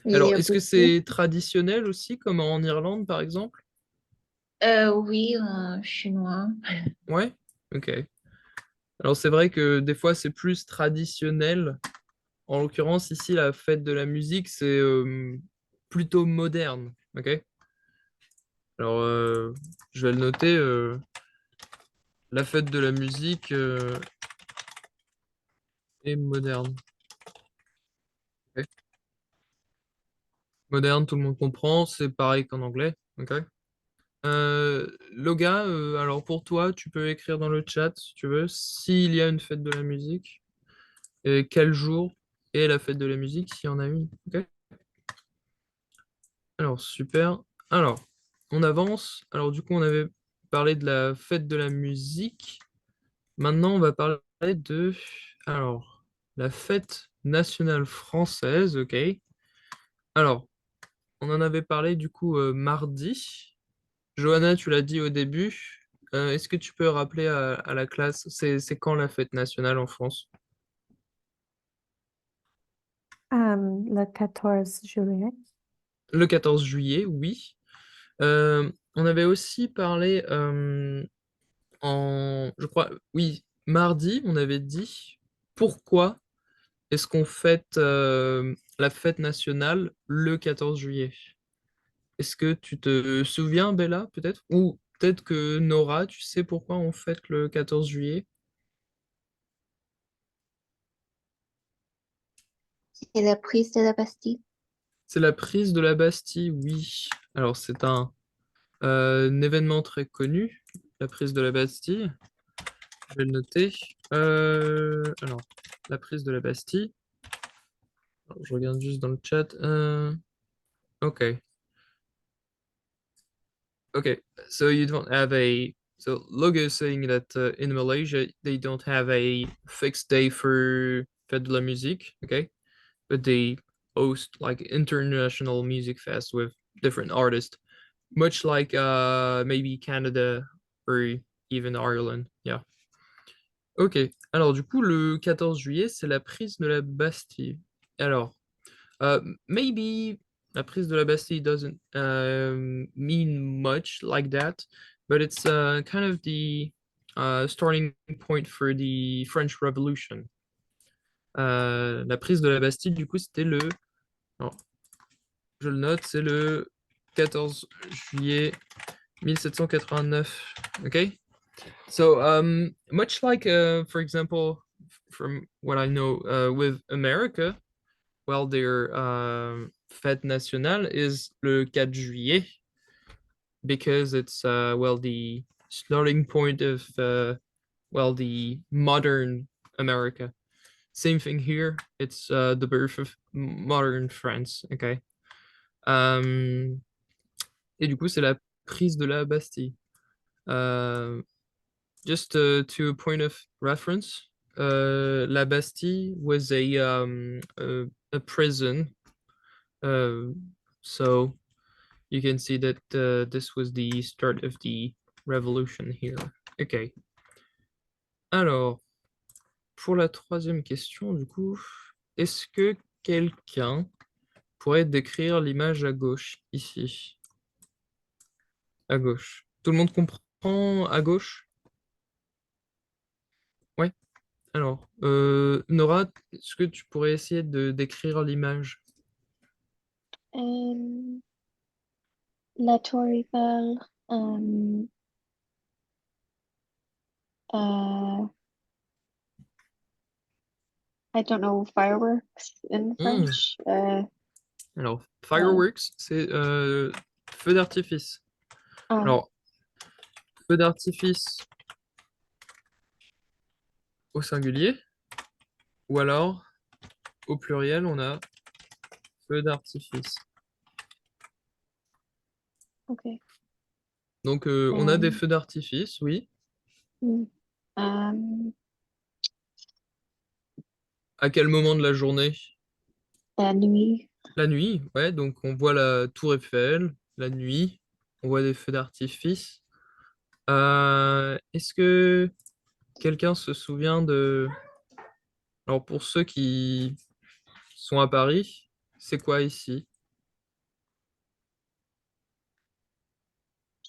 il y Alors, a est-ce que beaucoup. c'est traditionnel aussi, comme en Irlande, par exemple? Oui, chinois. Ouais. Ok. Alors, c'est vrai que des fois, c'est plus traditionnel. En l'occurrence, ici, la fête de la musique, c'est plutôt moderne. Ok. Alors, je vais le noter. La fête de la musique est moderne. Ok. Moderne, tout le monde comprend. C'est pareil qu'en anglais. Ok. Loga, alors pour toi, tu peux écrire dans le chat si tu veux, s'il y a une fête de la musique, et quel jour est la fête de la musique, s'il y en a une. Ok. Alors, super. Alors, on avance. Alors, du coup, on avait parlé de la fête de la musique. Maintenant, on va parler de, alors, la fête nationale française, ok. Alors, on en avait parlé du coup mardi. Johanna, tu l'as dit au début. Est-ce que tu peux rappeler à la classe, c'est quand la fête nationale en France? Le 14 juillet. Le 14 juillet, oui. On avait aussi parlé je crois, oui, mardi, on avait dit pourquoi est-ce qu'on fête la fête nationale le 14 juillet? Est-ce que tu te souviens, Bella, peut-être? Ou peut-être que Nora, tu sais pourquoi on fête le 14 juillet? Et la prise de la Bastille. C'est la prise de la Bastille, oui. Alors, c'est un événement très connu, la prise de la Bastille. Je vais le noter. Alors, la prise de la Bastille. Alors, je regarde juste dans le chat. Ok. Okay, so you don't have so Logo is saying that in Malaysia they don't have a fixed day for Fête de la Musique, okay? But they host like international music fest with different artists, much like maybe Canada or even Ireland. Yeah. Ok. Alors du coup, le 14 juillet, c'est la prise de la Bastille. Alors, maybe la prise de la Bastille doesn't mean much like that, but it's kind of the starting point for the French Revolution. La prise de la Bastille, du coup, c'était alors, je le note, c'est le 14 juillet 1789. Okay? So, much like, for example, from what I know with America, well, their fête nationale is le 4 juillet because it's well the starting point of well the modern America. Same thing here. It's the birth of modern France. Okay. Et du coup, c'est la prise de la Bastille. Just to a point of reference, La Bastille was a prison. So you can see that this was the start of the revolution here. Ok. Alors, pour la troisième question, du coup, est-ce que quelqu'un pourrait décrire l'image à gauche, ici? À gauche. Tout le monde comprend à gauche? Ouais. Alors, Nora, est-ce que tu pourrais essayer de décrire l'image? La Tour Eiffel. Uh, I don't know fireworks in French. Alors, fireworks, c'est feu d'artifice. Alors, feu d'artifice au singulier, ou alors au pluriel, on a feu d'artifice. Okay. Donc, on a des feux d'artifice, oui. À quel moment de la journée? La nuit. La nuit, ouais. Donc, on voit la tour Eiffel, la nuit, on voit des feux d'artifice. Est-ce que quelqu'un se souvient de... Alors, pour ceux qui sont à Paris, c'est quoi ici?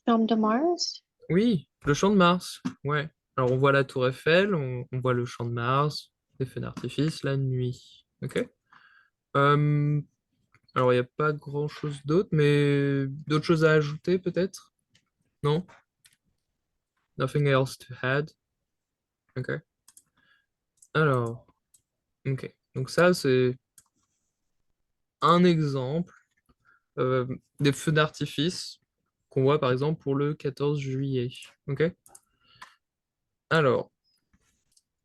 Champ de Mars. Oui, le champ de Mars, ouais. Alors, on voit la tour Eiffel, on voit le champ de Mars, des feux d'artifice, la nuit. Ok. Euh, alors, il n'y a pas grand-chose d'autre, mais d'autres choses à ajouter peut-être? Non? Nothing else to add? Ok. Alors, ok. Donc ça, c'est un exemple des feux d'artifice qu'on voit par exemple pour le 14 juillet. Ok. Alors,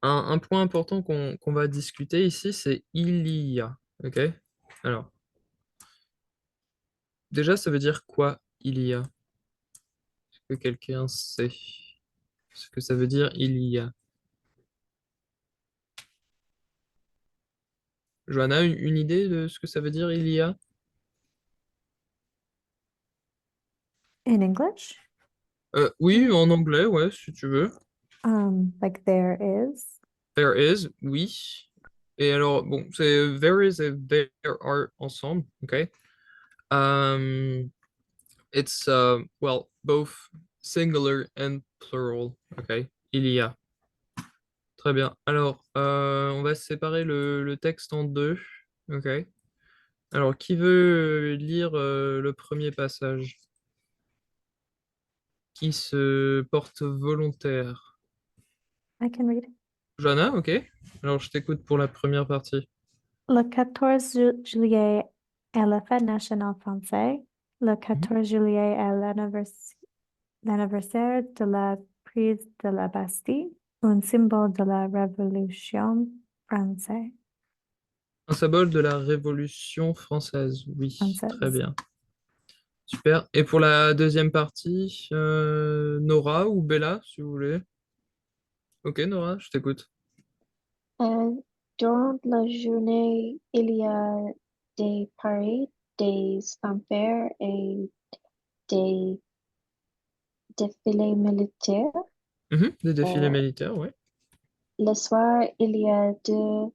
un point important qu'on va discuter ici, c'est il y a. Ok. Alors, déjà, ça veut dire quoi, il y a? Est-ce que quelqu'un sait ce que ça veut dire, il y a? Johanna, une idée de ce que ça veut dire, il y a? In English, Oui, en anglais, ouais, si tu veux. like there is. There is, oui. Et alors, bon, c'est there is et there are ensemble, ok? Um, it's, well, both singular and plural, ok? Il y a. Très bien. Alors, on va séparer le texte en deux, ok? Alors, qui veut lire le premier passage? Qui se porte volontaire? I can read it. Johanna, ok? Alors, je t'écoute pour la première partie. Le 14 juillet est la fête nationale française. Le 14 juillet est l'anniversaire de la prise de la Bastille, un symbole de la Révolution française. Un symbole de la Révolution française, oui, très Française. bien. Super. Et pour la deuxième partie, Nora ou Bella, si vous voulez. Ok, Nora, je t'écoute. Durant la journée, il y a des parades, des fanfares et des défilés militaires. Mhm, des défilés Euh, militaires, ouais. le soir, il y a deux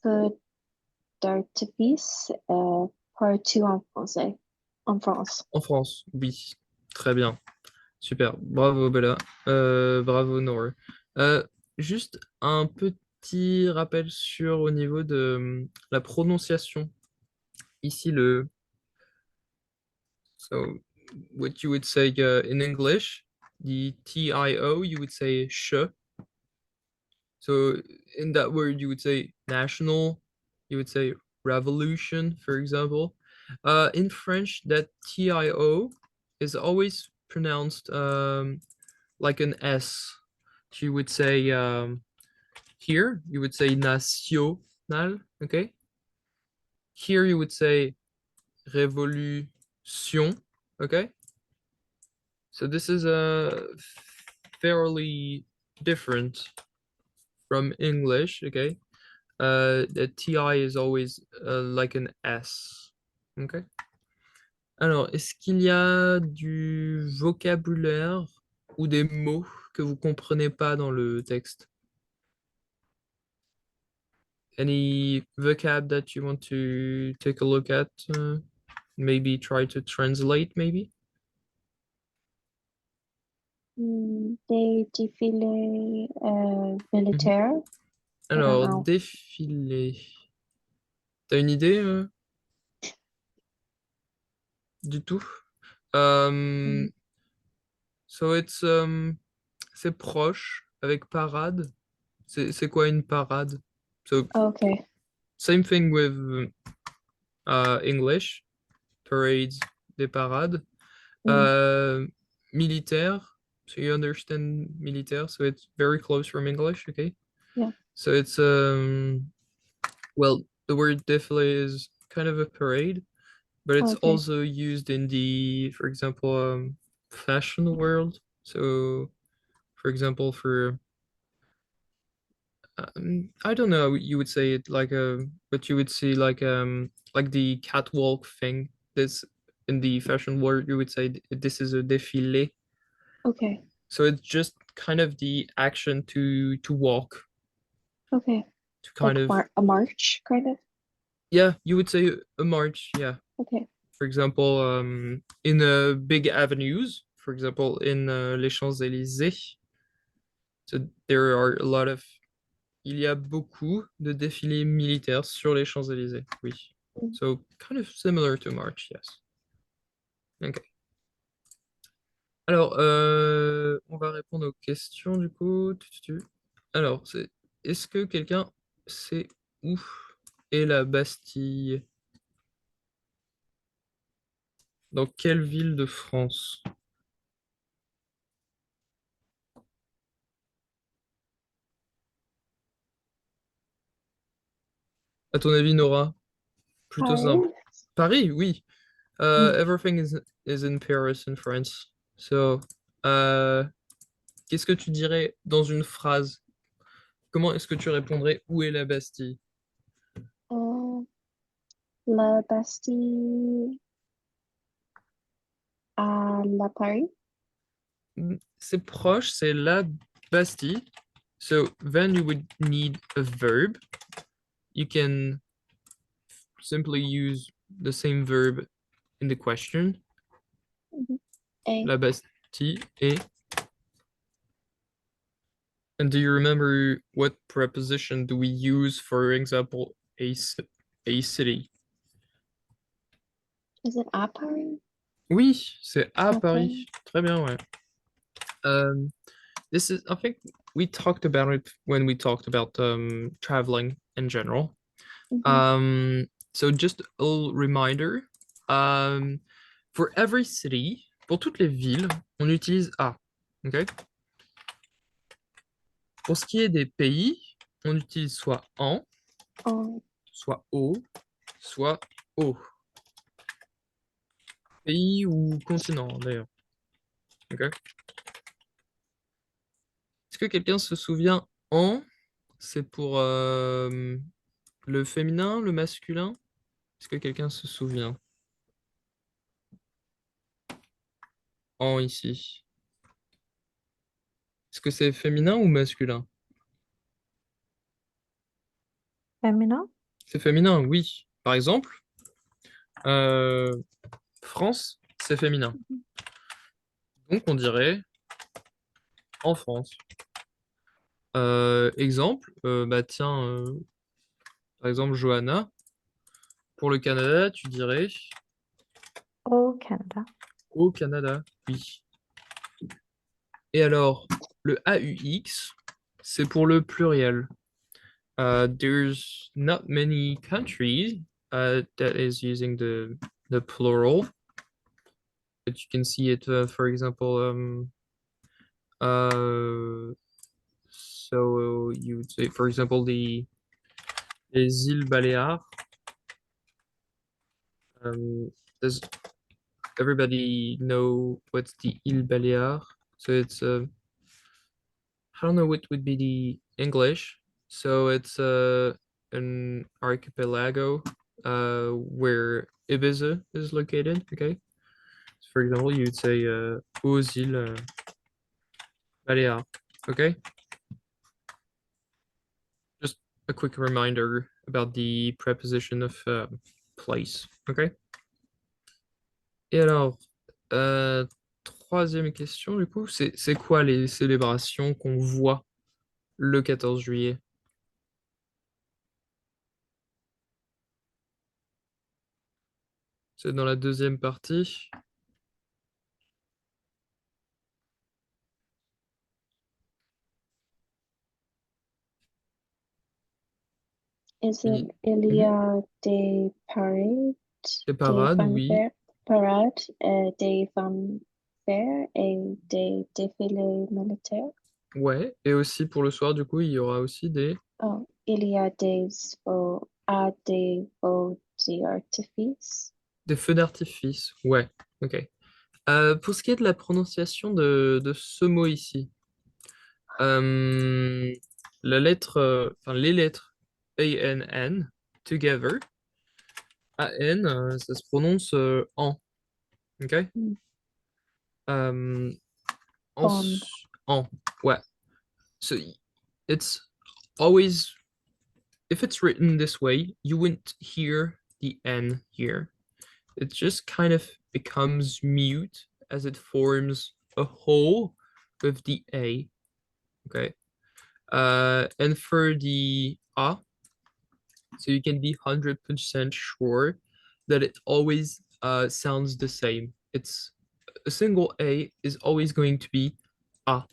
feux d'artifice partout en français, en France. En France, oui. Très bien. Super. Bravo, Bella. Bravo, Nora. Euh, Juste un petit rappel sur au niveau de la prononciation. Ici, so what you would say in English, the TIO, you would say sh. So in that word, you would say national, you would say revolution, for example. In French, that TIO is always pronounced like an S. You would say here, you would say national, okay? Here you would say révolution, okay? So this is fairly different from English, okay? The TI is always like an S. Ok. Alors, est-ce qu'il y a du vocabulaire ou des mots que vous comprenez pas dans le texte? Any vocab that you want to take a look at? Maybe try to translate, maybe? Des défilés Mhm. militaires. I don't Alors, know. défilé. T'as une idée du tout? Mm. So it's c'est proche avec parade. C'est quoi une parade? So Okay. same thing with English, parades, des parades. Mm. Militaire, so you understand militaire, so it's very close from English, okay? Yeah. So it's well, the word défilé is kind of a parade, but it's Okay. also used in the, for example, fashion world. So, for example, for I don't know, you would say it like a, but you would see like the catwalk thing. This in the fashion world, you would say this is a défilé. Okay. So it's just kind of the action to walk, Okay. to Like kind of, a march, kind of. yeah, you would say a march, yeah. Okay. For example, in big avenues, for example, in les Champs-Élysées. So there are a lot of, il y a beaucoup de défilés militaires sur les Champs-Élysées, oui. Mm. So kind of similar to March, yes. Ok. Alors, on va répondre aux questions du coup. Alors, est-ce que quelqu'un sait où est la Bastille? Dans quelle ville de France? À ton avis, Nora? Plutôt simple. Paris. Paris, oui. Everything is in Paris in France. So, qu'est-ce que tu dirais dans une phrase? Comment est-ce que tu répondrais où est la Bastille? La Bastille à la Paris. C'est proche, c'est la Bastille. So then you would need a verb. You can simply use the same verb in the question. A. La Bastille est. And do you remember what preposition do we use, for example, a city? Is it à Paris? Oui, c'est à À Paris. Très bien, ouais. This is, I think we talked about it when we talked about traveling in general. So just a little reminder, for every city, pour toutes les villes, on utilise a. Okay? Pour ce qui est des pays, on utilise soit en, En. soit au, soit au. Pays ou continent, d'ailleurs. Ok? Est-ce que quelqu'un se souvient en? C'est pour le féminin, le masculin? Est-ce que quelqu'un se souvient? En ici. Est-ce que c'est féminin ou masculin? Féminin? C'est féminin, oui. Par exemple, France, c'est féminin. Donc on dirait en France. Exemple, bah tiens, par exemple, Johanna, pour le Canada, tu dirais Au Canada. au Canada, oui. Et alors, le AUX, c'est pour le pluriel. There's not many countries that is using the plural, but you can see it, for example, so you would say, for example, les îles Baléares. Does everybody know what's the île Baléares? So it's I don't know what would be the English. So it's an archipelago where Ibiza is located. Okay. So for example, you would say aux îles Baléares. Okay. Just a quick reminder about the preposition of place. Okay. Et alors, troisième question, du coup, c'est quoi les célébrations qu'on voit le 14 juillet? C'est dans la deuxième partie. Il y a des parades, Des parades, oui. des fanfares et des défilés militaires. Ouais. Et aussi pour le soir, du coup, il y aura aussi des Oh, il y a des feux d'artifice. des feux d'artifice. Ouais. Ok. Pour ce qui est de la prononciation de ce mot ici, la lettre, enfin les lettres ANN together, AN, ça se prononce en. Ok. En, en. Ouais. So it's always, if it's written this way, you wouldn't hear the N here. It just kind of becomes mute as it forms a whole with the A. Okay. And for the A, so you can be 100% sure that it always sounds the same. It's a single A is always going to be A.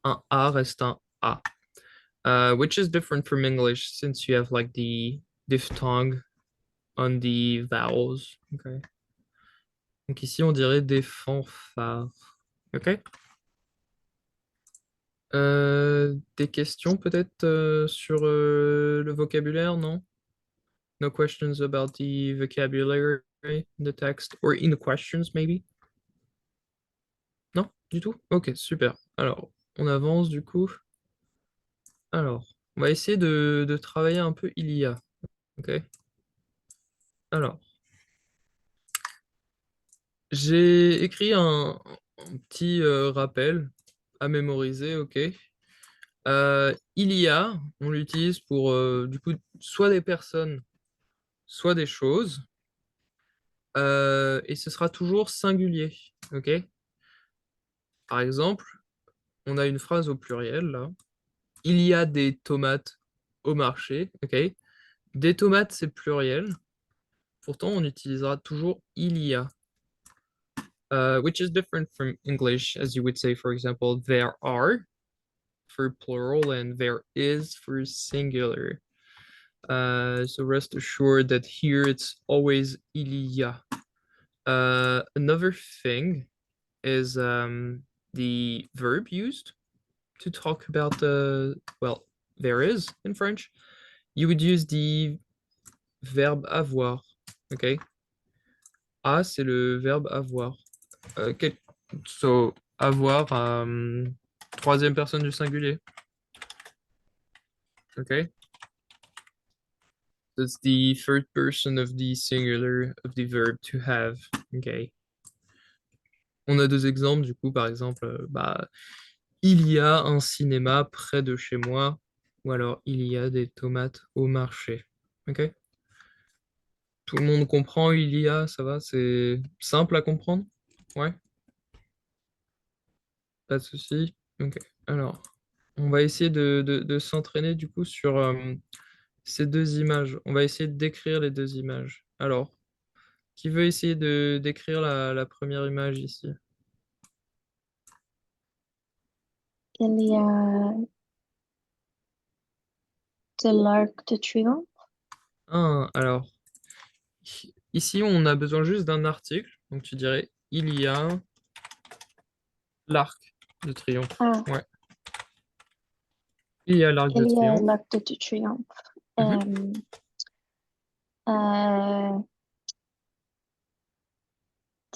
Un A reste un A. Which is different from English since you have like the diphthong on the vowels. Okay. Donc ici, on dirait des fanfares. Ok. Des questions peut-être sur le vocabulaire, non? No questions about the vocabulary in the text or in the questions, maybe? Non, du tout? Ok, super. Alors, on avance du coup. Alors, on va essayer de travailler un peu il y a. Ok? Alors, j'ai écrit un petit rappel à mémoriser, ok? Il y a, on l'utilise pour du coup soit des personnes, soit des choses, et ce sera toujours singulier, ok? Par exemple, on a une phrase au pluriel là. Il y a des tomates au marché, ok? Des tomates, c'est pluriel. Pourtant, on utilisera toujours il y a, which is different from English, as you would say, for example, there are for plural and there is for singular. So rest assured that here it's always il y a. Another thing is the verb used to talk about well, there is in French. You would use the verbe avoir, okay? A, c'est le verbe avoir. So, avoir, troisième personne du singulier, okay? That's the third person of the singular of the verb to have, okay? On a deux exemples, du coup, par exemple, bah, il y a un cinéma près de chez moi, ou alors il y a des tomates au marché, ok? Tout le monde comprend il y a, ça va, c'est simple à comprendre? Ouais, pas de souci. Ok, alors, on va essayer de s'entraîner du coup sur ces deux images. On va essayer de décrire les deux images. Alors, qui veut essayer de décrire la première image ici? Il y a de l'Arc de Triomphe. Ah, alors, ici, on a besoin juste d'un article. Donc, tu dirais, il y a l'arc de triomphe. Ah, Ouais, il y a l'arc de il y a triomphe. l'Arc de Triomphe. Mhm. Euh,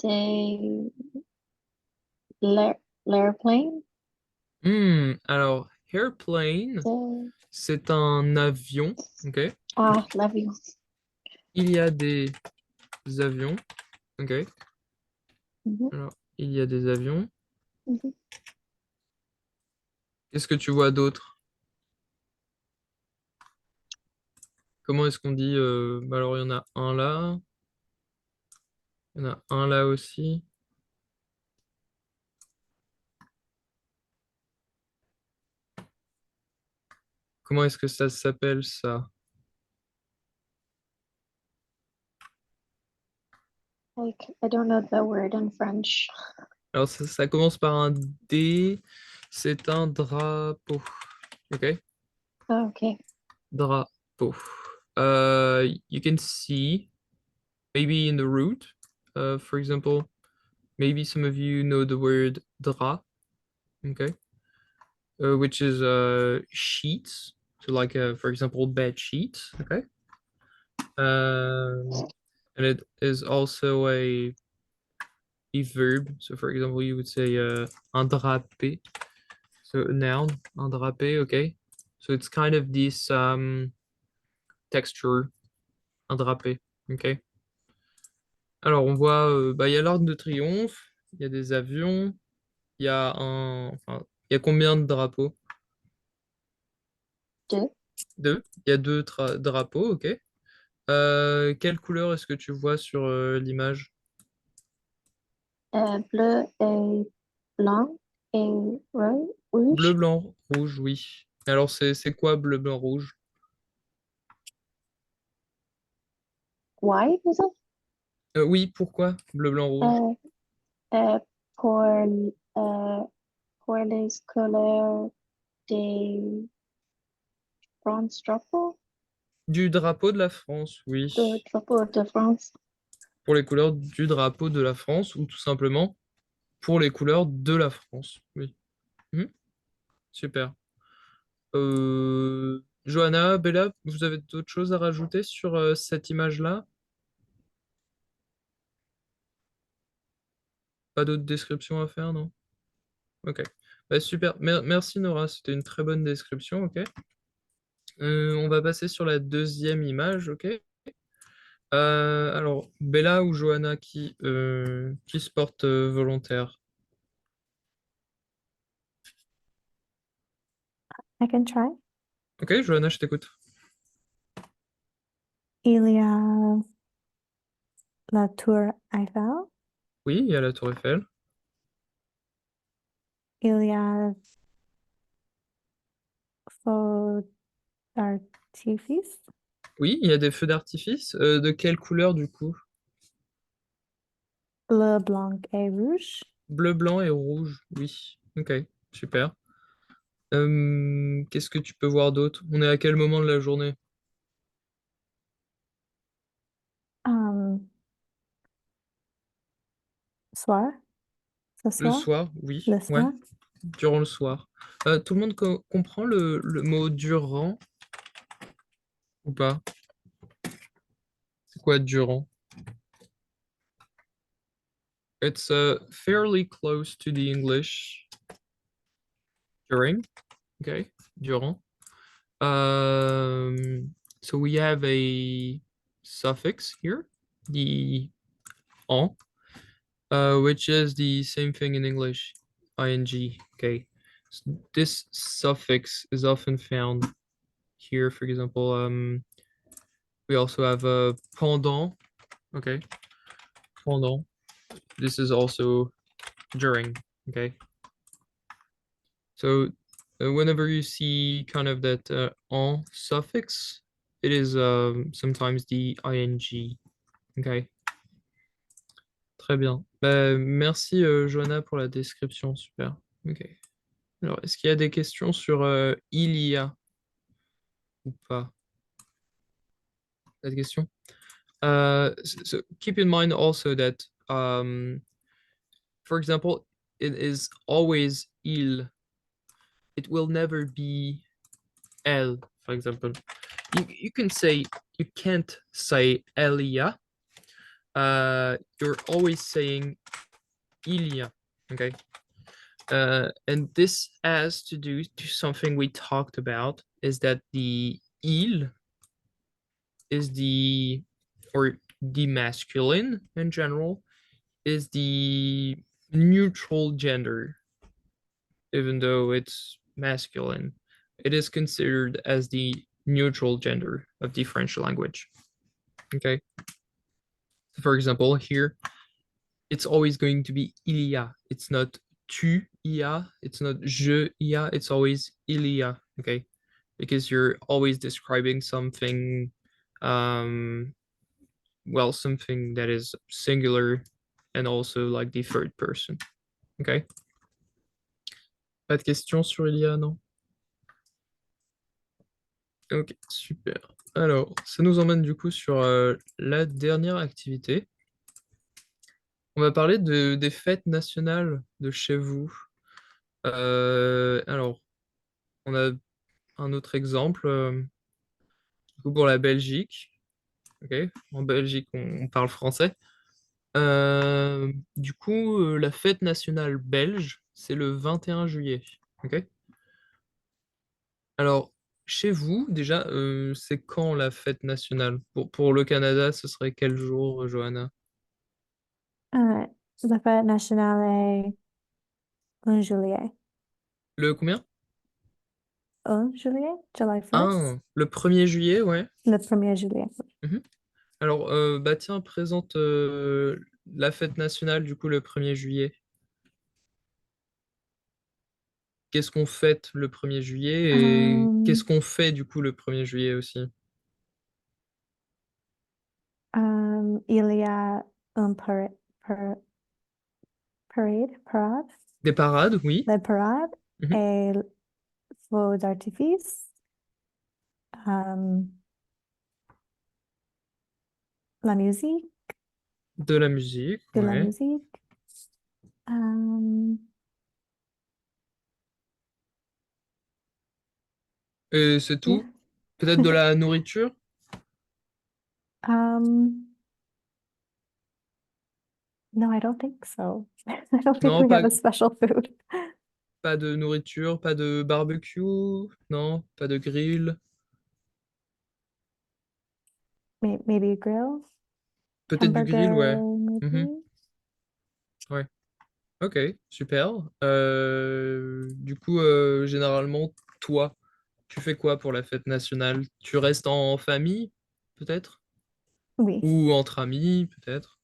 des l'airplane. Alors, airplane, De... c'est un avion, ok? Ah, l'avion. Il y a des avions, ok? Mhm, Alors, il y a des avions. mhm. Qu'est-ce que tu vois d'autre? Comment est-ce qu'on dit bah alors, il y en a un là. Il y en a un là aussi. Comment est-ce que ça s'appelle ça? Like, I don't know the word in French. Alors, ça commence par un D. C'est un drapeau. Ok? Oh, okay. Drapeau. You can see maybe in the root, for example, maybe some of you know the word drap, okay? Which is sheets. So like, for example, bed sheets, okay? And it is also a verb. So for example, you would say un drapé. So a noun, un drapé, okay? So it's kind of this texture, un drapé, okay? Alors on voit, bah, il y a l'Arc de Triomphe, il y a des avions, il y a enfin, il y a combien de drapeaux? Deux. Deux. Il y a deux drapeaux, ok. Quelle couleur est-ce que tu vois sur l'image? Bleu et blanc et Bleu, rouge. blanc, rouge, oui. Alors c'est quoi bleu, blanc, rouge? Why is it? Oui, pourquoi bleu, blanc, rouge? Euh, euh, pour, euh, pour les couleurs des France drapeau, Du drapeau de la France, de oui. drapeau de France. Pour les couleurs du drapeau de la France ou tout simplement pour les couleurs de la France, oui. Mhm, super. Johanna, Bella, vous avez d'autres choses à rajouter sur cette image-là? Pas d'autres descriptions à faire, non? Ok. Bah, super. Merci Nora, c'était une très bonne description, ok. On va passer sur la deuxième image, ok. Alors, Bella ou Johanna qui se porte volontaire? I can try. Ok, Johanna, je t'écoute. Il y a la tour Eiffel. Oui, il y a la Tour Eiffel. Il y a feu d'artifice. Oui, il y a des feux d'artifice. De quelle couleur du coup? Bleu, blanc et rouge. Bleu, blanc et rouge. Oui. Ok, super. Qu'est-ce que tu peux voir d'autre? On est à quel moment de la journée? Um, soir. Ce Le soir. soir, oui. Le Ouais, soir. durant le soir. Tout le monde comprend le mot durant ou pas? C'est quoi durant? It's fairly close to the English during. Okay, durant. So we have a suffix here, the en, which is the same thing in English, ing. Okay, this suffix is often found here. For example, we also have a pendant. Okay, pendant. This is also during. Okay, so whenever you see kind of that en suffix, it is sometimes the ing. Okay. Très bien. Bah, merci Johanna pour la description, super. Ok. Alors, est-ce qu'il y a des questions sur il y a ou pas? Pas de question? So keep in mind also that, for example, it is always il. It will never be elle, for example. You can say, you can't say elle y a. You're always saying il y a. Okay. And this has to do to something we talked about, is that the il is or the masculine in general, is the neutral gender, even though it's masculine. It is considered as the neutral gender of the French language. Okay. For example, here, it's always going to be il y a. It's not tu y a. It's not je y a. It's always il y a. Okay. Because you're always describing something, well, something that is singular and also like the third person. Okay. Pas de questions sur il y a, non? Ok, super. Alors, ça nous emmène du coup sur la dernière activité. On va parler des fêtes nationales de chez vous. Alors, on a un autre exemple, du coup, pour la Belgique. Ok, en Belgique, on parle français. Du coup, la fête nationale belge, c'est le 21 juillet. Ok. Alors, chez vous, déjà, c'est quand la fête nationale? Pour le Canada, ce serait quel jour, Johanna? Euh, la fête nationale est en juillet. Le combien? En juillet? July 1st? Ah, le 1er juillet, ouais. Le 1er juillet. Mhm. Alors, bah tiens, présente la fête nationale, du coup, le 1er juillet. Qu'est-ce qu'on fête le 1er juillet et Um, qu'est-ce qu'on fait, du coup, le 1er juillet aussi? il y a un parade, Des parades, oui. la parade Mhm. et feux d'artifice. Um, la musique, De la musique, de la ouais. musique. Um, Et c'est yeah. tout? Peut-être de la nourriture? Um, No, I don't think so. I don't think Non, we have pas, a special food. pas de nourriture, pas de barbecue, non, pas de grill. Maybe a grill, Peut-être du grill, ouais. hamburger, Mhm, maybe. ouais. Ok, super. Du coup, généralement, toi, tu fais quoi pour la fête nationale? Tu restes en famille, peut-être? Oui, Ou entre amis, peut-être?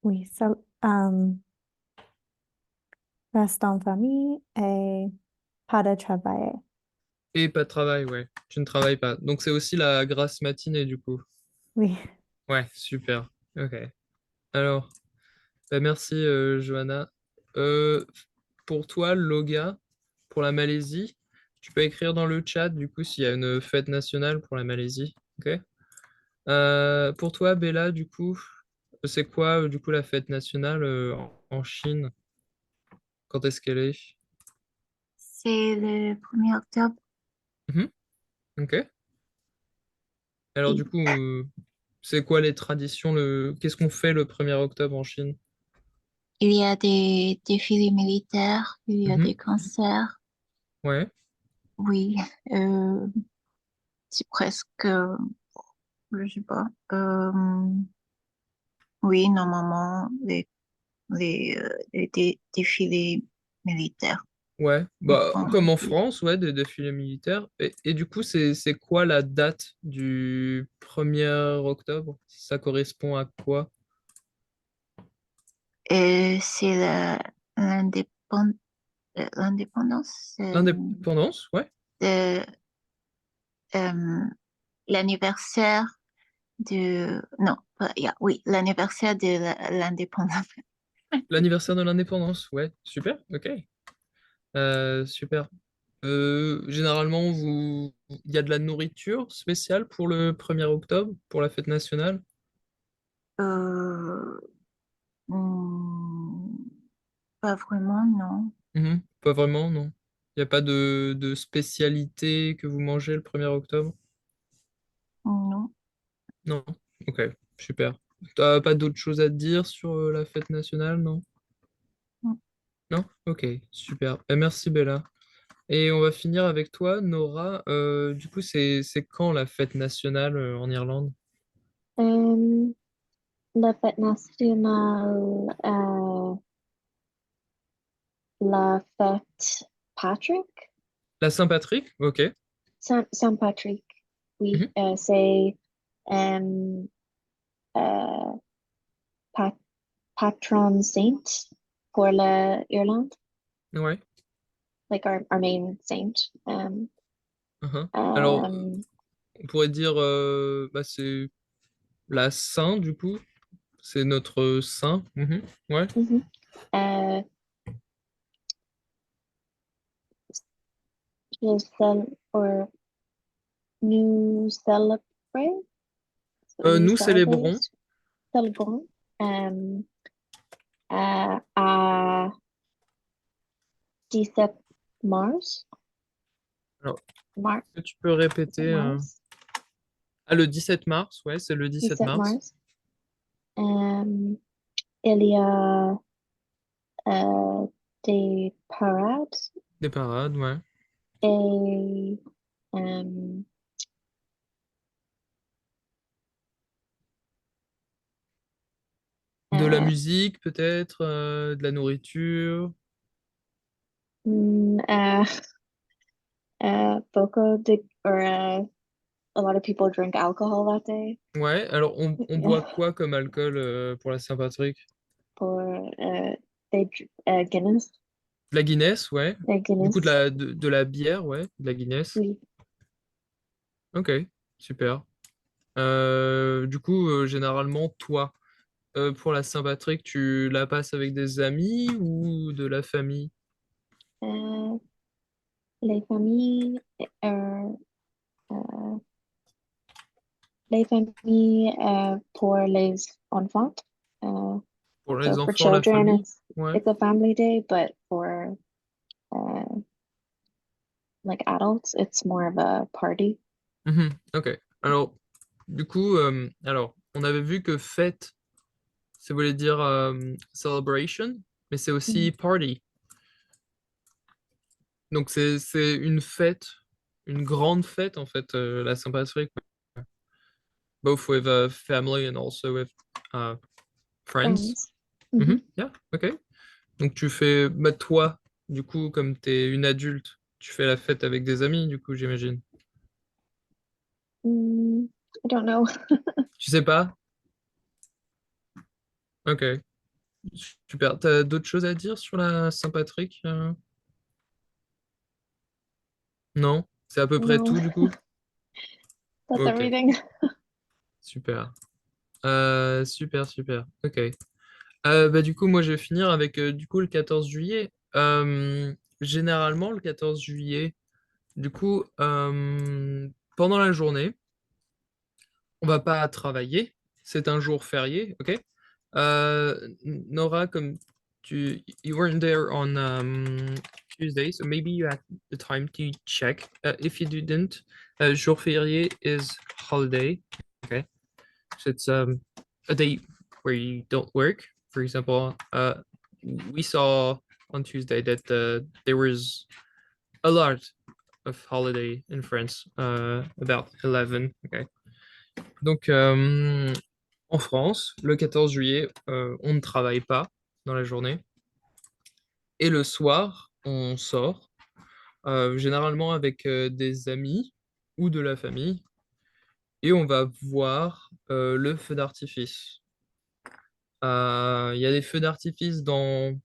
oui. So, reste en famille et pas de travailler. Et pas de travail, ouais. Tu ne travailles pas. Donc c'est aussi la grasse matinée, du coup. Oui. Ouais, super. Ok. Alors, bah, merci, Johanna. Euh, pour toi, Loga, pour la Malaisie, tu peux écrire dans le chat, du coup, s'il y a une fête nationale pour la Malaisie. Ok? Pour toi, Bella, du coup, c'est quoi, du coup, la fête nationale en Chine? Quand est-ce qu'elle est? C'est le 1er octobre. Mhm, ok. Alors, du Il coup, c'est quoi les traditions, qu'est-ce qu'on fait le 1er octobre en Chine? il y a des défilés militaires, il y a Mhm, des concerts. ouais. Oui, euh, c'est presque, je sais pas. Oui, normalement, les défilés militaires Ouais, en bah, France, comme en oui. France, ouais, des défilés militaires. Et du coup, c'est quoi la date du 1er octobre? Ça correspond à quoi? Et c'est l'indépendance, L'indépendance, ouais. de, euh, l'anniversaire non, oui, l'anniversaire de l'indépendance. L'anniversaire de l'indépendance, ouais. Super, ok. Super. Généralement, il y a de la nourriture spéciale pour le 1er octobre, pour la fête nationale? Euh, hmm, Pas vraiment, non. Mhm, pas vraiment, non. Il n'y a pas de spécialité que vous mangez le 1er octobre? Non. Non. Ok, super. T'as pas d'autre chose à te dire sur la fête nationale, non? Non. Non? Ok, super. Merci Bella. Et on va finir avec toi, Nora. Du coup, c'est quand la fête nationale en Irlande? Euh, la fête nationale, la fête Patrick, La Saint-Patrick? Ok. Saint Patrick, oui, Mhm, c'est euh, euh, pat- patron saint pour l'Irlande, ouais. like our main saint. Mhm. Alors, Um, on pourrait dire, bah, c'est la Saint, du coup. C'est notre Saint. Mhm, ouais. mhm. Euh, je or nous celebrate, nous Nous célébrons célébrons euh, à 17 mars, alors, Mar est-ce que tu peux répéter Mars, Ah, le 17 mars, ouais, c'est le 17 17 mars. mars. Euh, il y a euh, des parades Des parades, ouais. et euh, De la euh, musique, peut-être, de la nourriture. mm, euh, beaucoup de, or, a lot of people drink alcohol that day Ouais, alors on boit quoi comme alcool pour la Saint-Patrick? pour Guinness, De la Guinness, ouais. Du coup, Guinness, de la bière, ouais, de la Guinness. oui. Ok, super. Du coup, généralement, toi, pour la Saint-Patrick, tu la passes avec des amis ou de la famille? Euh, les familles, euh, euh, les familles pour les enfants. Uh, Pour so les for enfants, la children, famille? Ouais. it's a family day, but for uh, like adults, it's more of a party. Mhm, ok. Alors, du coup, alors, on avait vu que fête, ça voulait dire celebration, mais c'est aussi party. Donc c'est une fête, une grande fête en fait, la Saint-Patrick, both with family and also with friends. Friends. Mhm. Yeah, ok. Donc tu fais, bah toi, du coup, comme t'es une adulte, tu fais la fête avec des amis, du coup, j'imagine. I don't know. Tu sais pas? Ok, super. T'as d'autres choses à dire sur la Saint-Patrick? Non? C'est à peu près No, tout, du coup? that's Ok, everything. super. Super, super. Ok. Bah, du coup, moi, je vais finir avec du coup le 14 juillet. Généralement, le 14 juillet, du coup, pendant la journée, on va pas travailler. C'est un jour férié, ok? Nora, comme you weren't there on Tuesday, so maybe you had the time to check. If you didn't, jour férié is holiday, okay? So it's a day where you don't work. For example, we saw on Tuesday that there was a lot of holiday in France, about 11. Okay. Donc, en France, le 14 juillet, on ne travaille pas dans la journée. Et le soir, on sort, généralement avec des amis ou de la famille, et on va voir le feu d'artifice. Il y a des feux d'artifice dans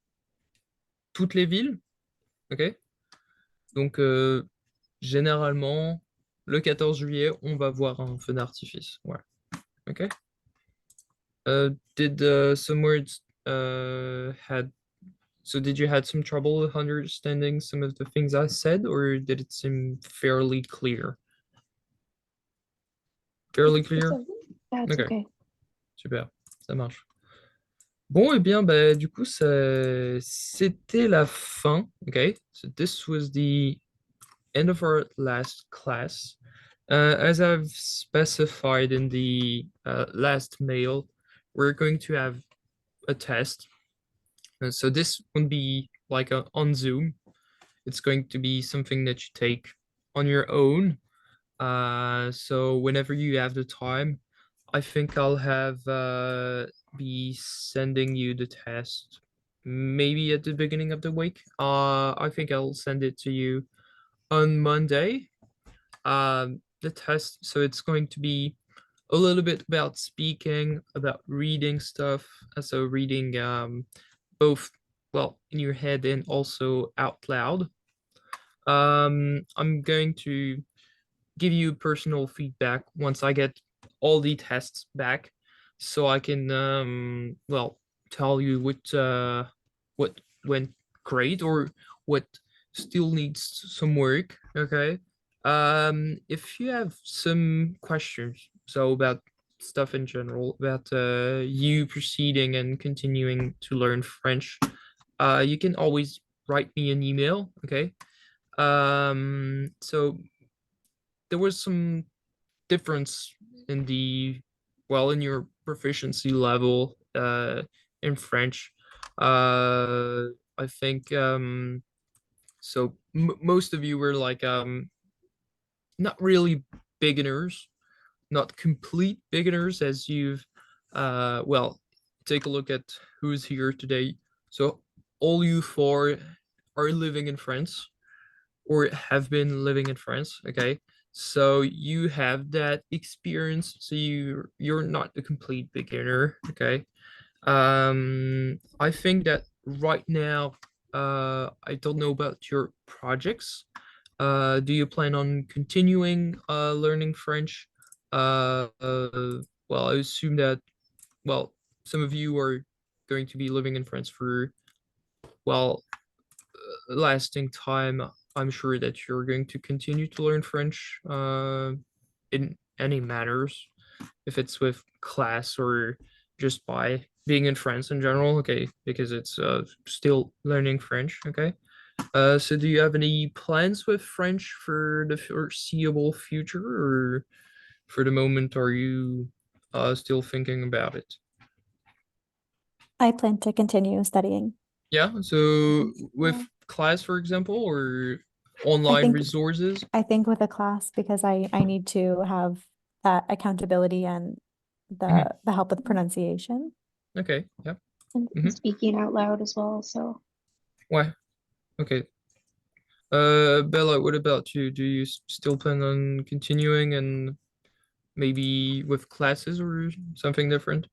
toutes les villes, ok? Donc, généralement, le 14 juillet, on va voir un feu d'artifice. Ouais, ok? Did some words had So did you had some trouble with understanding some of the things I said, or did it seem fairly clear? Fairly It's clear? that's Ok, okay. super, ça marche. Bon, et bien, bah, du coup, c'était la fin. Okay, so this was the end of our last class. As I've specified in the last mail, we're going to have a test. So this won't be like on Zoom. It's going to be something that you take on your own. So whenever you have the time, I think I'll have be sending you the test maybe at the beginning of the week. I think I'll send it to you on Monday. The test, so it's going to be a little bit about speaking, about reading stuff. So reading both well in your head and also out loud. I'm going to give you personal feedback once I get all the tests back, so I can well tell you what went great or what still needs some work. Okay. If you have some questions, so about stuff in general, about you proceeding and continuing to learn French, you can always write me an email. Okay. So there was some difference in the well in your proficiency level in French. I think so most of you were like not really beginners, not complete beginners as you've well take a look at who's here today. So all you four are living in France or have been living in France, okay? So you have that experience, so you're not a complete beginner, okay? I think that right now, I don't know about your projects. Do you plan on continuing learning French? Well, I assume that, well, some of you are going to be living in France for, well, lasting time. I'm sure that you're going to continue to learn French in any matters, if it's with class or just by being in France in general, okay, because it's still learning French, okay? So do you have any plans with French for the foreseeable future, or for the moment, are you still thinking about it? I plan to continue studying. Yeah, so with Yeah. class, for example, or I online think resources? I think with a class because I need to have that accountability and the help with pronunciation. Okay, yeah. And Mhm. speaking out loud as well. So Why? Okay. Bella, what about you? Do you still plan on continuing and maybe with classes or something different?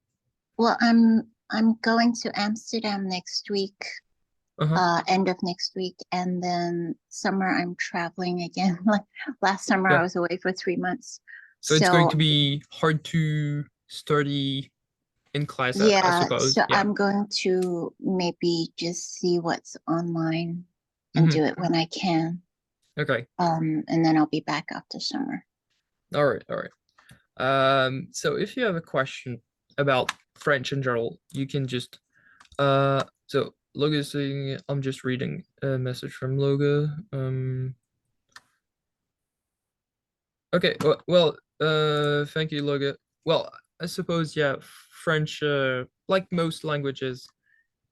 Well, I'm going to Amsterdam next week, Uh-huh. end of next week, and then summer I'm traveling again. Like last summer I Yeah. was away for 3 months. So it's going So to be hard to study in class, I yeah, suppose. so Yeah. I'm going to maybe just see what's online and Mhm. do it when I can. Okay. And then I'll be back after summer. All right. All right. So if you have a question about French in general, you can just so Loga is saying I'm just reading a message from Loga. Okay, thank you, Loga. Well, I suppose yeah, French, like most languages,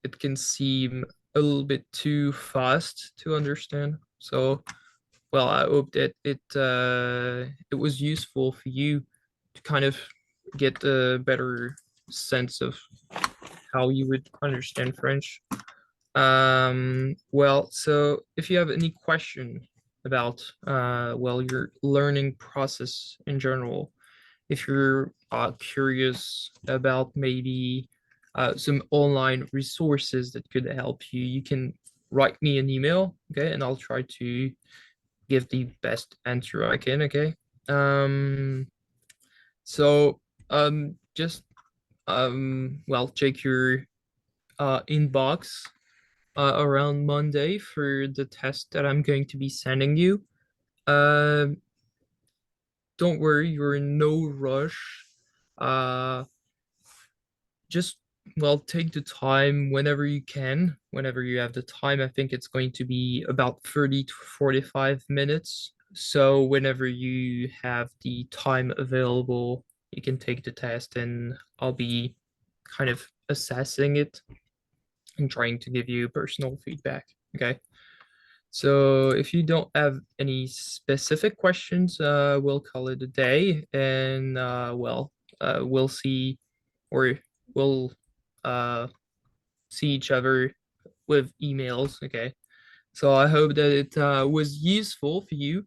it can seem a little bit too fast to understand. So, well, I hope that it was useful for you to kind of get a better sense of how you would understand French. Well, so if you have any question about well, your learning process in general, if you're curious about maybe some online resources that could help you, you can write me an email, okay, and I'll try to give the best answer I can, okay? So just well, check your inbox around Monday for the test that I'm going to be sending you. Um, don't worry, you're in no rush. Uh, just well, take the time whenever you can, whenever you have the time. I think it's going to be about 30 to 45 minutes. So whenever you have the time available, you can take the test and I'll be kind of assessing it and trying to give you personal feedback. Okay. So if you don't have any specific questions, we'll call it a day and we'll see or we'll uh, see each other with emails. Okay. So I hope that it was useful for you,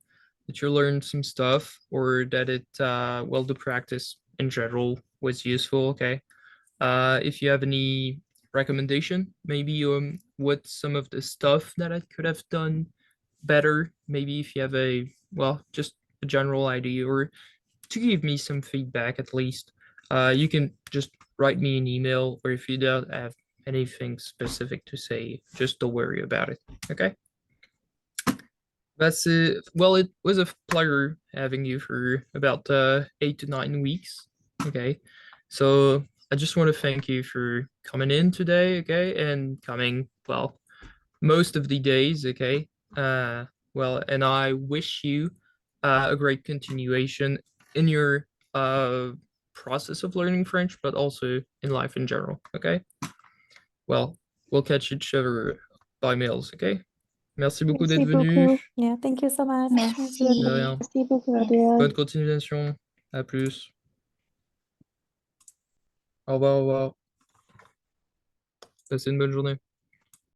that you learned some stuff, or that it well, the practice in general was useful. Okay. If you have any recommendation, maybe what some of the stuff that I could have done better, maybe if you have a well, just a general idea, or to give me some feedback at least, you can just write me an email, or if you don't have anything specific to say, just don't worry about it. Okay. That's it. Well, it was a pleasure having you for about 8 to 9 weeks. Okay. So I just want to thank you for coming in today, okay, and coming, well, most of the days, okay. Well, and I wish you a great continuation in your process of learning French, but also in life in general, okay? Well, we'll catch each other by mails, okay? Merci beaucoup merci d'être venu. beaucoup. Yeah, thank you so much. Merci. De rien. Merci beaucoup, Adria. Bonne continuation. À plus. Au revoir, au revoir. Passez une bonne journée.